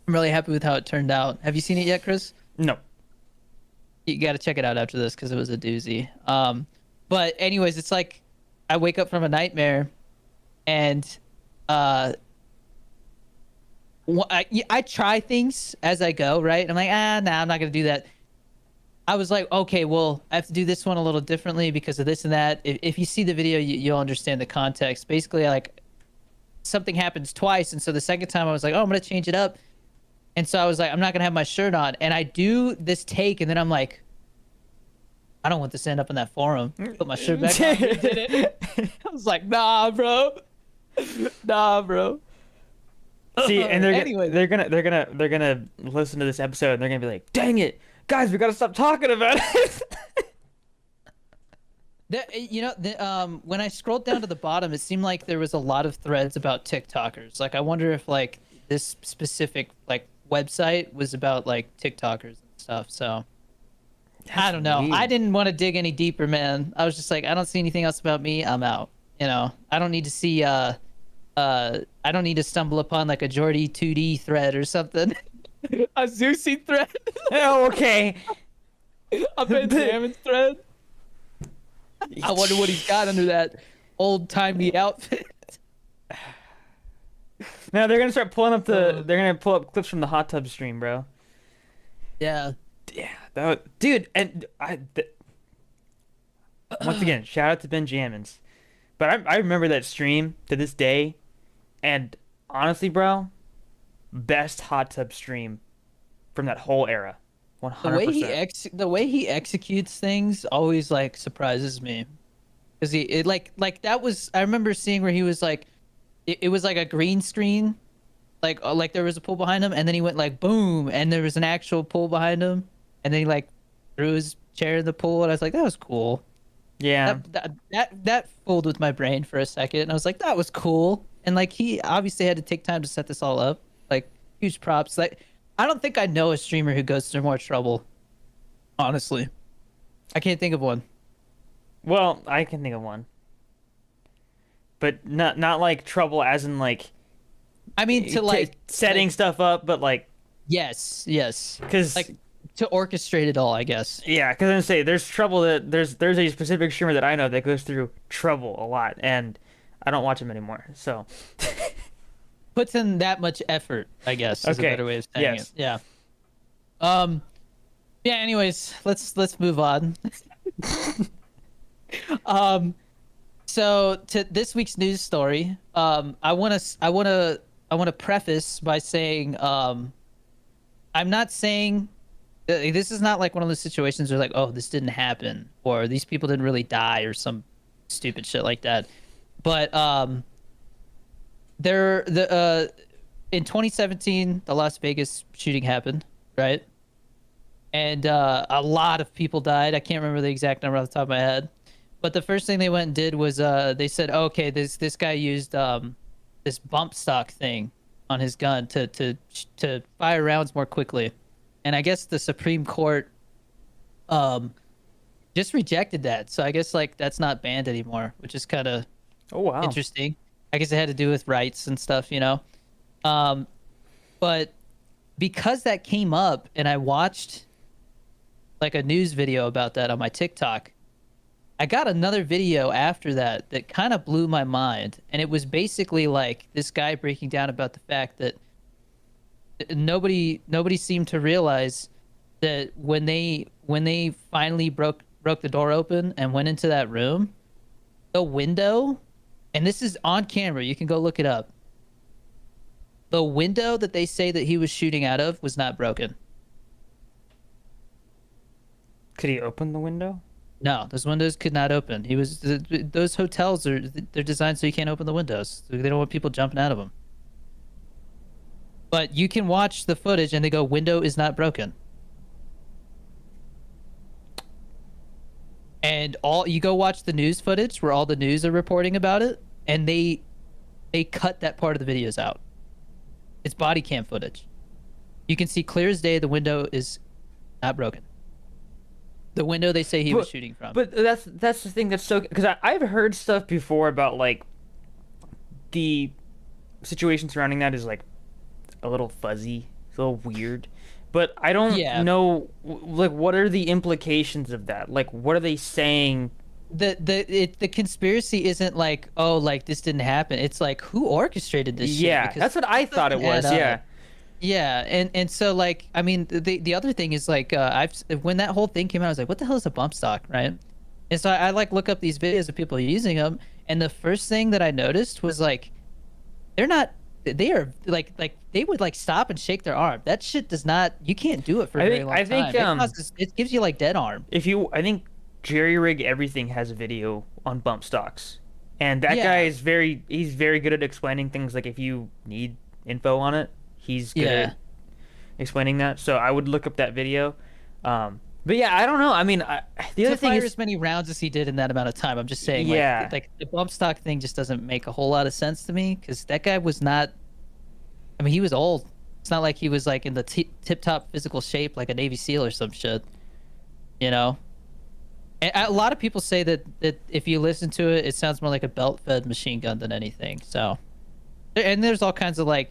I'm really happy with how it turned out. Have you seen it yet, Chris? No. You got to check it out after this because it was a doozy. But anyways, it's like I wake up from a nightmare, and I try things as I go, right? I'm like, nah, I'm not gonna do that. I was like, okay, well, I have to do this one a little differently because of this and that. If you see the video, you'll understand the context. Basically, like something happens twice, and so the second time I was like, oh, I'm gonna change it up, and so I was like, I'm not gonna have my shirt on, and I do this take, and then I'm like, I don't want this to end up in that forum. Put my shirt back on. Did it? I was like, nah, bro, nah, bro. See, and they're Anyway, they're gonna listen to this episode and they're gonna be like, "Dang it, guys, we gotta stop talking about it." when I scrolled down to the bottom, it seemed like there was a lot of threads about TikTokers. Like, I wonder if like this specific like website was about like TikTokers and stuff. So I don't know. I Weird. didn't want to dig any deeper, man. I was just like, I don't see anything else about me. I'm out. You know, I don't need to see I don't need to stumble upon like a Jordy 2D thread or something. A Zeusy thread. Oh, okay. A Benjamin thread. I wonder what he's got under that old-timey outfit. Now they're gonna start pulling up they're gonna pull up clips from the hot tub stream, bro. Yeah. Yeah, dude, and once again, shout out to Benjamins. But I remember that stream to this day, and honestly, bro, best hot tub stream from that whole era, The way 100%. the way he executes things always like surprises me. Cuz like that was I remember seeing where he was like it was like a green screen like there was a pool behind him and then he went like boom and there was an actual pool behind him and then he like threw his chair in the pool and I was like that was cool. Yeah, That fooled with my brain for a second and I was like that was cool. And like he obviously had to take time to set this all up. Like huge props. Like I don't think I know a streamer who goes through more trouble. Honestly, I can't think of one. well, I can think of one, but not like trouble as in like I mean, to like setting like, stuff up, but like yes, because like to orchestrate it all. I guess yeah, because I'm gonna say there's trouble that there's a specific streamer that I know that goes through trouble a lot, and I don't watch him anymore. So puts in that much effort. I guess is a okay, better way of saying yes. it. Yeah. Um. Yeah. Anyways, let's move on. Um. So to this week's news story, I want to preface by saying, I'm not saying this is not like one of those situations where like, oh, this didn't happen or these people didn't really die or some stupid shit like that. But there the in 2017, the Las Vegas shooting happened, right? And a lot of people died. I can't remember the exact number off the top of my head. But the first thing they went and did was they said, oh, okay, this guy used this bump stock thing on his gun to fire rounds more quickly. And I guess the Supreme Court um, just rejected that. So I guess like that's not banned anymore, which is kind of Oh wow. interesting. I guess it had to do with rights and stuff, you know. Um, but because that came up, and I watched like a news video about that on my TikTok, I got another video after that that kind of blew my mind, and it was basically like this guy breaking down about the fact that nobody seemed to realize that when they finally broke the door open and went into that room, the window, and this is on camera, you can go look it up. The window that they say that he was shooting out of was not broken. Could he open the window? No, those windows could not open. He was those hotels they're designed so you can't open the windows. They don't want people jumping out of them. But you can watch the footage and they go, window is not broken. And all you go watch the news footage where all the news are reporting about it, and they cut that part of the videos out. It's body cam footage. You can see clear as day the window is not broken. The window they say he was shooting from. But that's the thing that's so because I've heard stuff before about like the situation surrounding that is like a little fuzzy, it's a little weird. But I don't Yeah, know like what are the implications of that? Like what are they saying? the conspiracy isn't like, oh, like this didn't happen. It's like who orchestrated this shit, Yeah, because that's what I it thought it doesn't add was. Yeah. up. Yeah, and so like I mean the other thing is like when that whole thing came out, I was like, what the hell is a bump stock, right? And so I like look up these videos of people using them, and the first thing that I noticed was like they're not they are like they would like stop and shake their arm. That shit does not, you can't do it for a very long I time. think It gives you like dead arm. if you I think Jerry Rig Everything has a video on bump stocks. And that guy Yeah, is he's very good at explaining things like if you need info on it, he's good yeah. at explaining that. So I would look up that video. But yeah, I don't know. I mean, the other To thing fire is as many rounds as he did in that amount of time, I'm just saying yeah. like the bump stock thing just doesn't make a whole lot of sense to me, because that guy was not, I mean, he was old. It's not like he was like in the tip top physical shape like a Navy SEAL or some shit, you know? And a lot of people say that if you listen to it, it sounds more like a belt-fed machine gun than anything. So, and there's all kinds of like,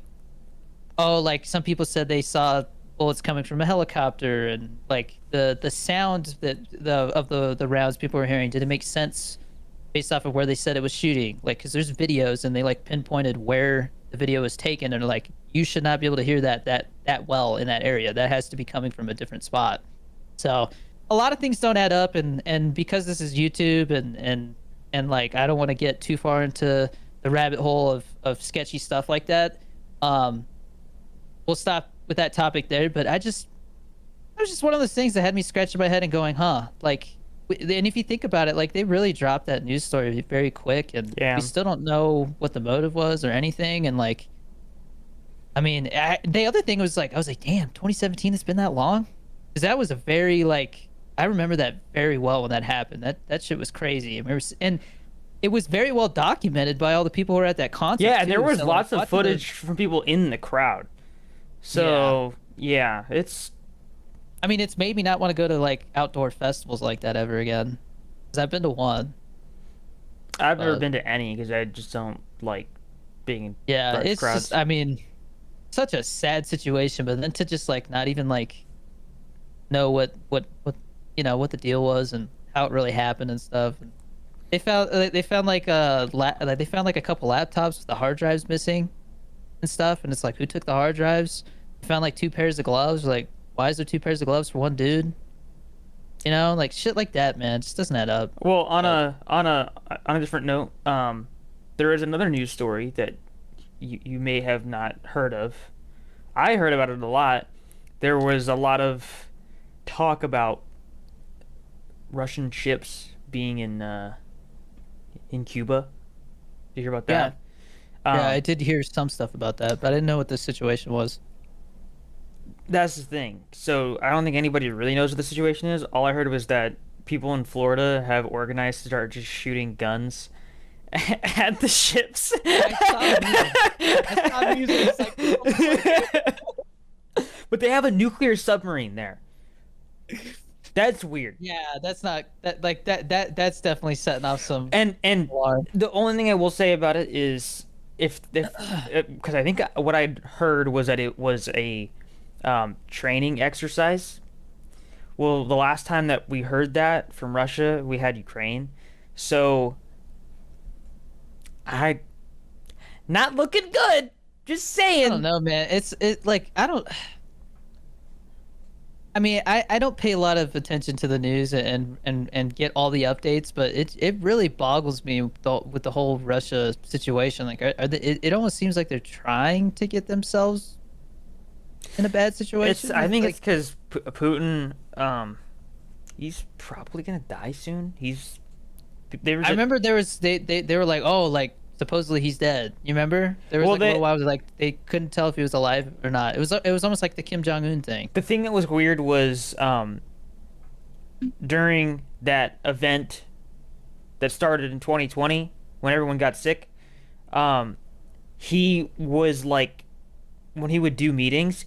oh, like some people said they saw bullets coming from a helicopter, and like the sound that the rounds people were hearing didn't make sense based off of where they said it was shooting. Like, because there's videos and they like pinpointed where the video was taken, and like you should not be able to hear that well in that area. That has to be coming from a different spot. So a lot of things don't add up, and because this is YouTube and like I don't want to get too far into the rabbit hole of sketchy stuff like that. We'll stop with that topic there. But it was just one of those things that had me scratching my head and going, huh? Like, and if you think about it, like they really dropped that news story very quick, and Yeah. we still don't know what the motive was or anything. And like, I mean, the other thing was like, I was like, damn, 2017, it's been that long, because that was a very like, I remember that very well when that happened. That shit was crazy. I remember, and it was very well documented by all the people who were at that concert Yeah, and there too. was So like, lots of watching the, footage from people in the crowd. yeah. So, yeah, it's I mean, it's made me not want to go to like outdoor festivals like that ever again. Because I've been to one, I've never but been to any because I just don't like being in yeah, large it's just, crowds. I mean, such a sad situation. But then to just like not even like know what what the deal was and how it really happened and stuff. And they found like like they found like a couple laptops with the hard drives missing and stuff. And it's like, who took the hard drives? They found like two pairs of gloves. Like, why is there two pairs of gloves for one dude? You know, like shit like that, man. It just doesn't add up. Well, But on a different note, there is another news story that you may have not heard of. I heard about it a lot. There was a lot of talk about Russian ships being in Cuba. Did you hear about yeah, that? yeah, I Um, did hear some stuff about that, but I didn't know what the situation was. that's the thing. So I don't think anybody really knows what the situation is. All I heard was that people in Florida have organized to start just shooting guns at the ships. I saw a meme. I saw memes. It was like people fucking. But they have a nuclear submarine there. That's weird. Yeah, that's not that like that's definitely setting off some And alarm. the only thing I will say about it is if because I think what I'd heard was that it was a training exercise. Well, the last time that we heard that from Russia, we had Ukraine. So I not looking good. Just I don't saying. know, man. It like I don't. I mean, I don't pay a lot of attention to the news and get all the updates, but it really boggles me with the whole Russia situation. Like, are they, it almost seems like they're trying to get themselves in a bad It's situation. I think it's Like, because Putin he's probably gonna die soon. He's there was I a remember there was they were like, oh, like supposedly he's dead. You remember? There was well like a little they while like they couldn't tell if he was alive or not. It was almost like the Kim Jong Un thing. the thing that was weird was during that event that started in 2020 when everyone got sick, um, he was like, when he would do meetings,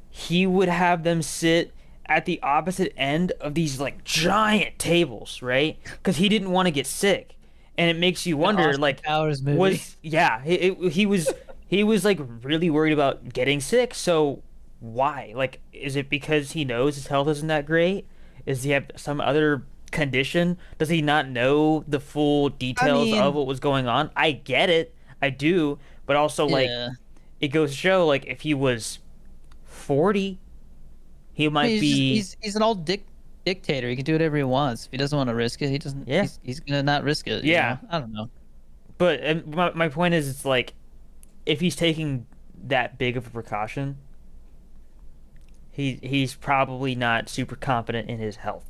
he would have them sit at the opposite end of these like giant tables, right? Because he didn't want to get sick, and it makes you The wonder, Austin like, Powers movie. was yeah, he was like really worried about getting sick. So why? Like, is it because he knows his health isn't that great? Is he have some other condition? Does he not know the full I details of mean, what was going on? I get it, I do, but also like yeah. it goes to show like if he was 40, he I mean, might be he's an old dictator. He can do whatever he wants. If he doesn't want to risk it, he doesn't. yeah, He's gonna not risk it. You yeah. know. I don't know. But my point is, it's like if he's taking that big of a precaution, he's probably not super confident in his health.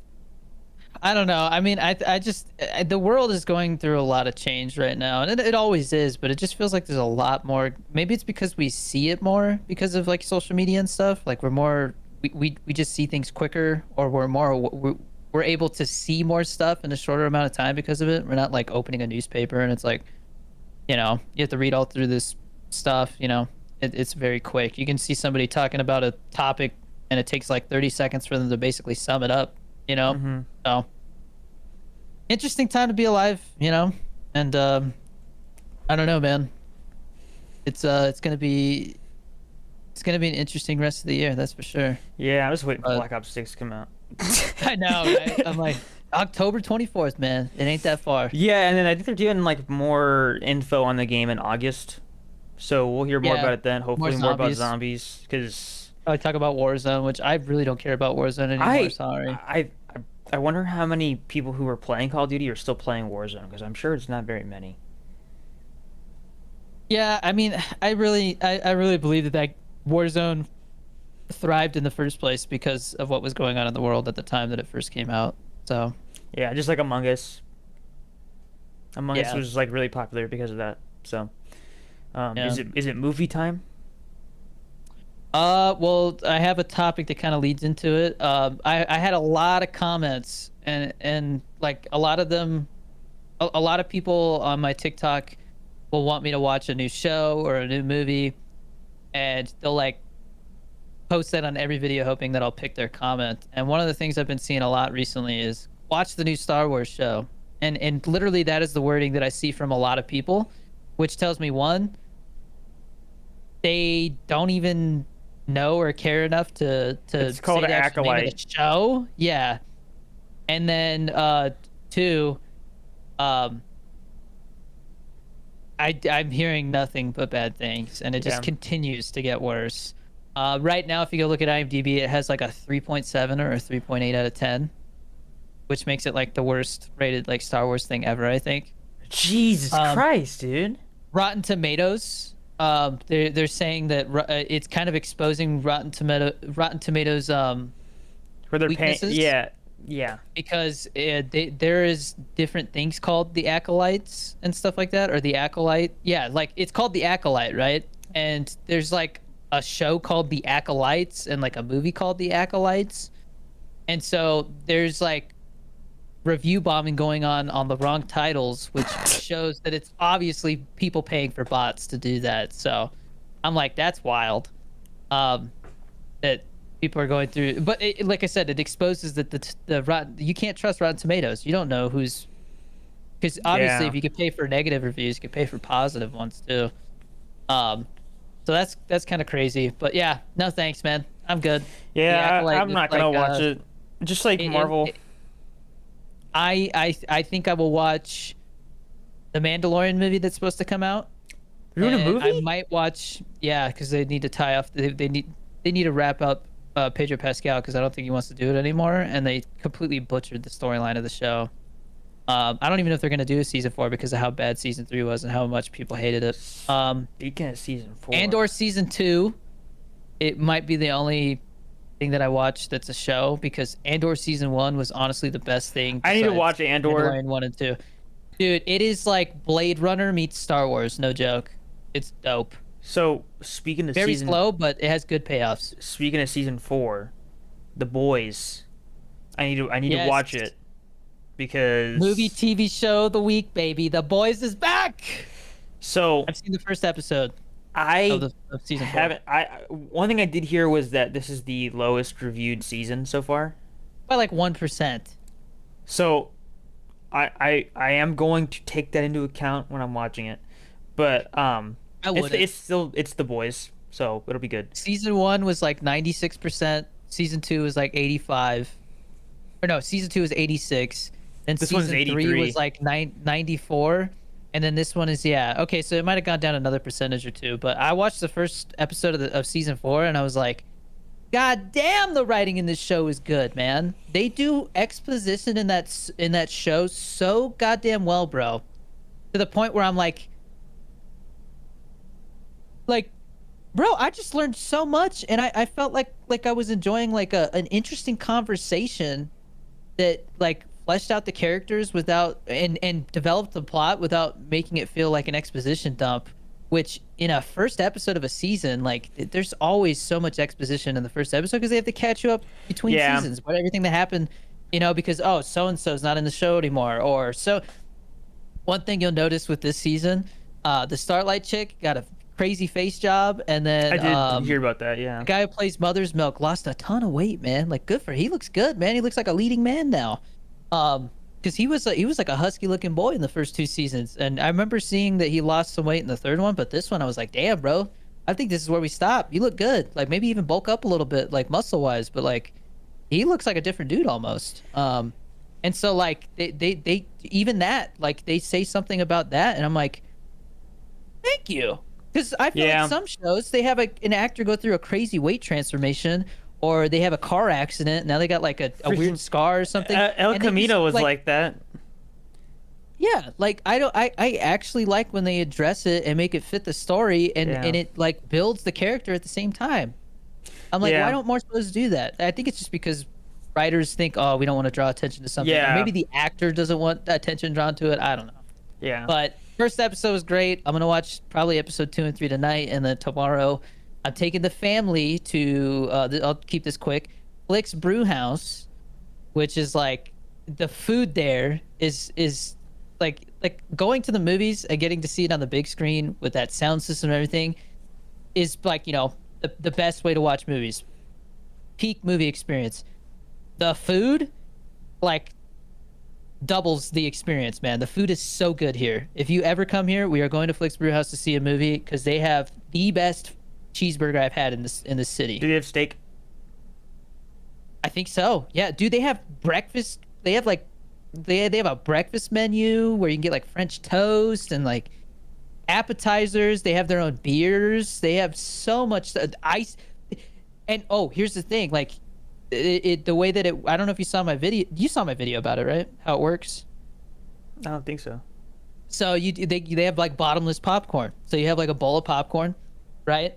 I don't know. I mean, the world is going through a lot of change right now, and it always is. But it just feels like there's a lot more. Maybe it's because we see it more because of like social media and stuff. Like we're more, we just see things quicker, or we're able to see more stuff in a shorter amount of time because of it. We're not like opening a newspaper and it's like, you have to read all through this stuff. It's very quick. You can see somebody talking about a topic, and it takes like 30 seconds for them to basically sum it up. You know, Hmm. so interesting time to be alive. And I don't know, man. It's gonna be an interesting rest of the year. That's for sure. Yeah, I'm just waiting for But Black Ops 6 to come out. I know, right? I'm like October 24th, man. It ain't that far. Yeah, and then I think they're doing like more info on the game in August, so we'll hear more Yeah, about it then. more Hopefully, more about zombies. zombies, because I talk about Warzone, which I really don't care about Warzone anymore. I, Sorry. I wonder how many people who are playing Call of Duty are still playing Warzone, because I'm sure it's not very many. Yeah, I mean, I really believe that Warzone thrived in the first place because of what was going on in the world at the time that it first came out. So Yeah, just like Among Us. Among Us yeah, was like really popular because of that. So, yeah. is it movie time? Well, I have a topic that kind of leads into it. I had a lot of comments, and like a lot of them, a lot of people on my TikTok will want me to watch a new show or a new movie, and they'll like post that on every video, hoping that I'll pick their comment. And one of the things I've been seeing a lot recently is watch the new Star Wars show, and literally that is the wording that I see from a lot of people, which tells me one, they don't even know or care enough to It's called say the actual name of Acolyte. the show. Yeah. And then two, um I'm hearing nothing but bad things, and it Yeah. just continues to get worse. Right now, if you go look at IMDb, it has like a 3.7 or a 3.8 out of 10. which makes it like the worst rated like Star Wars thing ever, I think. Jesus Um, Christ, dude. Rotten Tomatoes, they're saying that it's kind of exposing Rotten Tomatoes Where they're paying, weaknesses yeah, yeah. because there is different things called the acolytes and stuff like that, or the acolyte. Yeah, like it's called the acolyte, right? And there's like a show called the Acolytes and like a movie called the Acolytes, and so there's like review bombing going on the wrong titles, which shows that it's obviously people paying for bots to do that. So I'm like, that's wild. That people are going through, but like I said, it exposes that the rotten, you can't trust Rotten Tomatoes. You don't know who's, because obviously Yeah. if you could pay for negative reviews, you could pay for positive ones too. Um, so that's kind of crazy. But yeah, no thanks, man. I'm good. The Yeah, Acolyte I'm looks not gonna like watch it. Just like Marvel. I think I will watch the Mandalorian movie that's supposed to come out. You're doing a And I movie? might watch, yeah, because they need to tie off. They need to wrap up Pedro Pascal because I don't think he wants to do it anymore, and they completely butchered the storyline of the show. I don't even know if they're gonna do a season 4 because of how bad season 3 was and how much people hated it. Speaking of season 4. And/or season 2, it might be the only thing that I watched that's a show because Andor season 1 was honestly the best thing. I need to besides watch Andor. Mandalorian 1 and 2. Dude, it is like Blade Runner meets Star Wars, no joke. It's dope. So speaking of Very season, slow, but it has good payoffs. speaking of season 4, The Boys. I need to Yes. watch it because Movie, TV show of the week, baby. The Boys is back. So I've seen the first episode I of season 4. haven't. One thing I did hear was that this is the lowest reviewed season so far. By like 1%. So I am going to take that into account when I'm watching it. But I wouldn't. it's still it's The Boys, so it'll be good. Season 1 was like 96%. Season 2 was like 85. Or no, season 2 is 86. Then This one's season 3 83. was like 94. And then this one is, yeah. Okay, so it might have gone down another percentage or two. But I watched the first episode of season 4 and I was like, God damn, the writing in this show is good, man. They do exposition in that show so goddamn well, bro. To the point where I'm like, bro, I just learned so much, and I felt like I was enjoying like an interesting conversation that like fleshed out the characters without and developed the plot without making it feel like an exposition dump. Which in a first episode of a season, like there's always so much exposition in the first episode because they have to catch you up between Yeah. seasons, but everything that happened, because so and so's not in the show anymore, or so. One thing you'll notice with this season, the Starlight chick got a crazy face job, and then I did hear about that. Yeah. the guy who plays Mother's Milk lost a ton of weight, man. Like, good for he looks good, man. He looks like a leading man now. Because he was like a husky looking boy in the first 2 seasons, and I remember seeing that he lost some weight in the third one, but this one I was like, damn, bro, I think this is where we stop. You look good, like maybe even bulk up a little bit, like muscle wise, but like he looks like a different dude almost. And so like they even that, like they say something about that, and I'm like, thank you. Because I feel Yeah. like some shows they have an actor go through a crazy weight transformation, or they have a car accident. Now they got like a weird scar or something. El and they Camino just, was like that. yeah, like I actually like when they address it and make it fit the story, and Yeah. and it like builds the character at the same time. I'm like, Yeah. why don't more shows do that? I think it's just because writers think, oh, we don't want to draw attention to something. Or Yeah. maybe the actor doesn't want attention drawn to it. I don't know. Yeah. But first episode was great. I'm gonna watch probably episode 2 and 3 tonight, and then tomorrow, I'm taking the family to. I'll keep this quick. Flick's Brew House, which is like the food there is like going to the movies and getting to see it on the big screen with that sound system and everything is like the best way to watch movies. Peak movie experience. The food, like doubles the experience, man. The food is so good here. If you ever come here, we are going to Flick's Brew House to see a movie because they have the best cheeseburger I've had in this city. Do they have steak? I think so. Yeah, dude, they have breakfast. They have like they have a breakfast menu where you can get like French toast and like appetizers. They have their own beers. They have so much ice. And oh, here's the thing, like the way that it, I don't know if you saw my video. You saw my video about it, right? How it works. I don't think so. So they have like bottomless popcorn. So you have like a bowl of popcorn, right?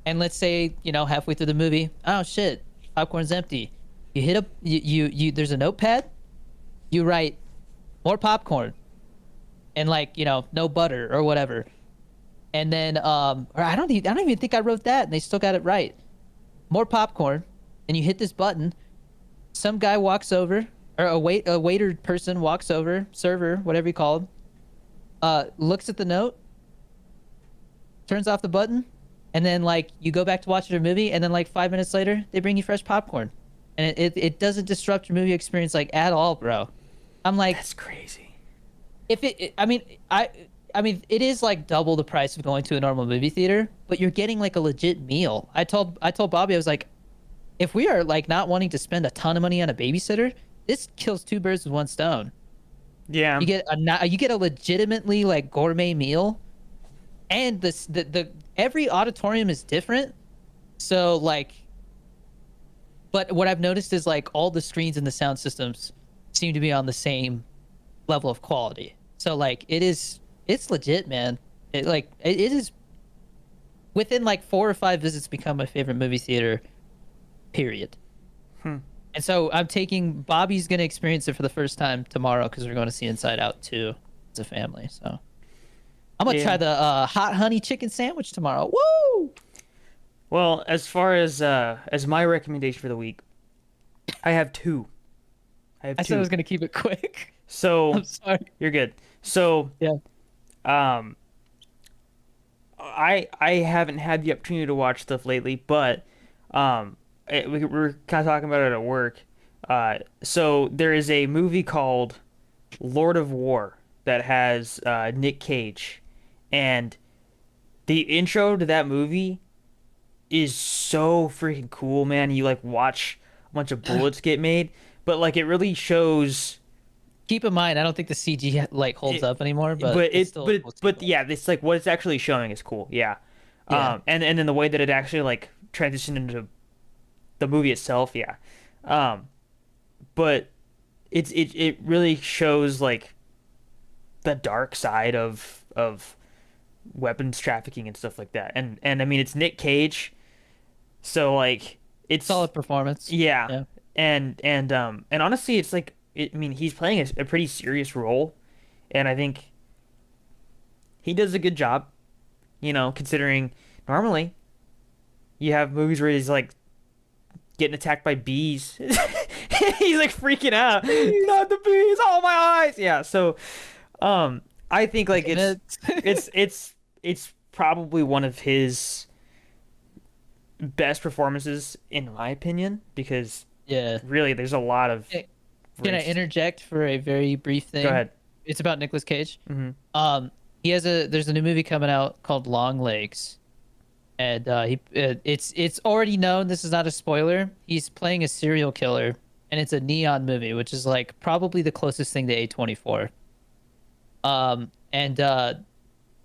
And let's say, halfway through the movie, oh shit, popcorn's empty. You hit you there's a notepad. You write more popcorn, and like, no butter or whatever. And then or I don't even think I wrote that, and they still got it right. More popcorn, and you hit this button. Some guy walks over, or a waiter person walks over, server, whatever you call him, looks at the note, turns off the button, and then like you go back to watch your movie, and then like 5 minutes later they bring you fresh popcorn, and it doesn't disrupt your movie experience like at all, bro. I'm like, That's crazy. if I mean, it is like double the price of going to a normal movie theater, but you're getting like a legit meal. I told Bobby, I was like, if we are like not wanting to spend a ton of money on a babysitter, this kills two birds with one stone. Yeah. You get a legitimately like gourmet meal, and the every auditorium is different. So like, but what I've noticed is like all the screens and the sound systems seem to be on the same level of quality. So like it's legit, man. It is within like 4 or 5 visits become my favorite movie theater. Period. Hmm. And so I'm taking Bobby's gonna experience it for the first time tomorrow because we're going to see Inside Out 2 as a family. So I'm gonna try the hot honey chicken sandwich tomorrow. Woo! Well, as far as my recommendation for the week, I have two. I have I said I two. was gonna keep it quick. So I'm sorry. you're good. So Yeah. um, I haven't had the opportunity to watch stuff lately, but we were kind of talking about it at work. So there is a movie called Lord of War that has Nick Cage, and the intro to that movie is so freaking cool, man. You like watch a bunch of bullets get made, but like it really shows Keep in mind, I don't think the CG like holds it, up anymore, but it's still a cool but sequence. yeah, it's like what it's actually showing is cool. Yeah. Yeah. And then the way that it actually like transitioned into the movie itself, yeah. Um, but it really shows like the dark side of weapons trafficking and stuff like that. And I mean it's Nick Cage, so like it's Solid performance. yeah. Yeah. And honestly it's like I mean he's playing a pretty serious role, and I think he does a good job, considering normally you have movies where he's like getting attacked by bees. He's like freaking out. Not the bees, oh my eyes. Yeah, so I think like it's probably one of his best performances in my opinion, because Yeah. really there's a lot of Can I race. interject for a very brief Go thing? ahead. It's about Nicolas Cage. Hmm. There's a new movie coming out called Long Legs, and it's already known. This is not a spoiler. He's playing a serial killer, and it's a neon movie, which is like probably the closest thing to A24. And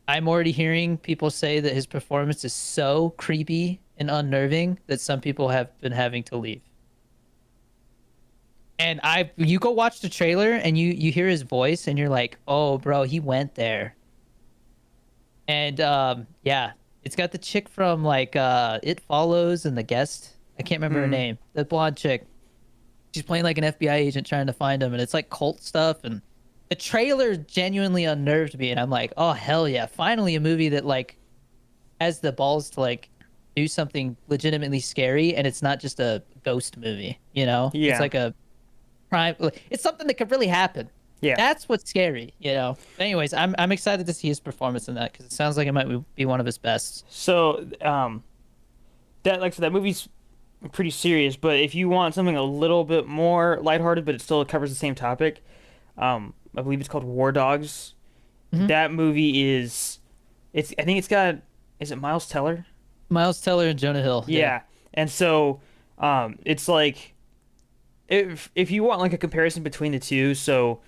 I'm already hearing people say that his performance is so creepy and unnerving that some people have been having to leave. And you go watch the trailer and you hear his voice and you're like, oh, bro, he went there. And yeah, it's got the chick from like It Follows and The Guest. I can't remember her Mm. name. The blonde chick. She's playing like an FBI agent trying to find him, and it's like cult stuff. And the trailer genuinely unnerved me, and I'm like, oh hell yeah, finally a movie that like has the balls to like do something legitimately scary, and it's not just a ghost movie. It's Yeah. like a prime. It's something that could really happen. Yeah. That's what's scary. Anyways, I'm excited to see his performance in that because it sounds like it might be one of his best. So, that like I said, that movie's pretty serious, but if you want something a little bit more lighthearted, but it still covers the same topic, I believe it's called War Dogs. Mhm. That movie I think it's got, is it Miles Teller? Miles Teller and Jonah Hill. Yeah. And so, it's like, if you want like a comparison between the two, so,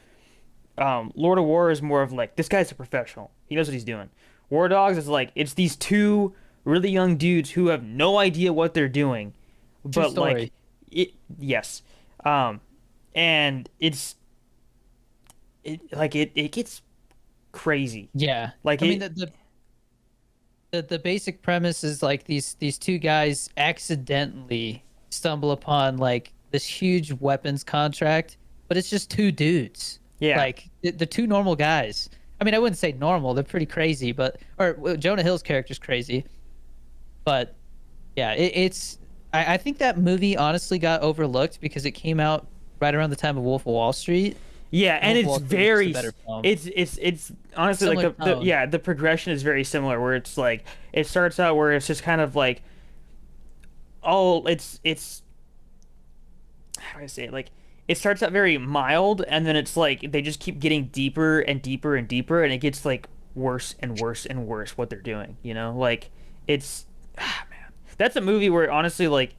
Lord of War is more of like, this guy's a professional. He knows what he's doing. War Dogs is like, it's these two really young dudes who have no idea what they're doing, True but like story. Yes. Um, and it gets crazy. Yeah. Like I mean, it, the basic premise is like these two guys accidentally stumble upon like this huge weapons contract, but it's just two dudes, yeah. like the two normal guys. I mean, I wouldn't say normal; they're pretty crazy, but or well, Jonah Hill's character's crazy, but yeah, it's. I think that movie honestly got overlooked because it came out right around the time of Wolf of Wall Street. Yeah, And and Wolf of it's Wall Street was just a very better film, it's honestly like similar the tone. yeah, the progression is very similar where it's like it starts out where it's just kind of like oh, it's how do I say it? Like it starts out very mild and then it's like they just keep getting deeper and deeper and deeper and it gets like worse and worse and worse what they're doing, you know? Like it's man. That's a movie where honestly like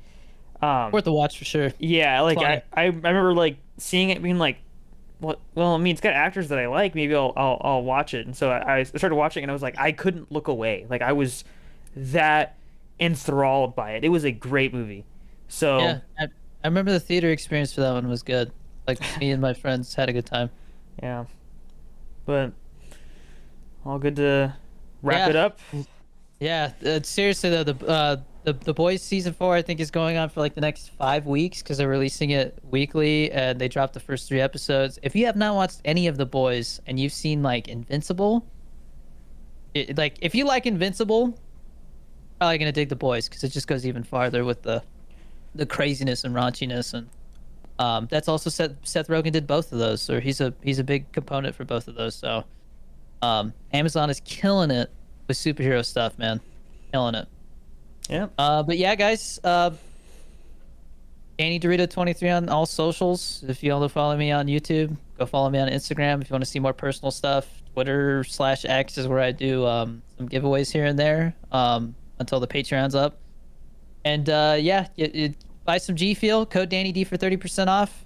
Worth a watch for sure. yeah, like Funny. I remember like seeing it being like what well, I mean it's got actors that I like, maybe I'll watch it. And so I started watching and I was like I couldn't look away. Like I was that enthralled by it. It was a great movie. So Yeah, I remember the theater experience for that one was good. Like me and my friends had a good time. yeah. But all good to wrap Yeah, it up. yeah. Seriously though, the Boys season 4 I think is going on for like the next 5 weeks because they're releasing it weekly and they dropped the first 3 episodes. If you have not watched any of the Boys and you've seen like Invincible, like if you like Invincible, probably gonna dig the Boys because it just goes even farther with the craziness and raunchiness and that's also Seth Rogen did both of those, so he's a big component for both of those. So Amazon is killing it with superhero stuff, man, killing it. Yeah. But yeah, guys, Danny Dorito 23 on all socials. If you want to follow me on YouTube, go follow me on Instagram. If you want to see more personal stuff, Twitter/X is where I do some giveaways here and there until the Patreon's up. And yeah, buy some G Fuel, code Danny D for 30% off.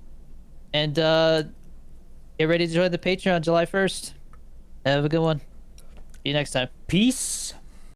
And get ready to join the Patreon July 1st. Have a good one. See you next time. Peace.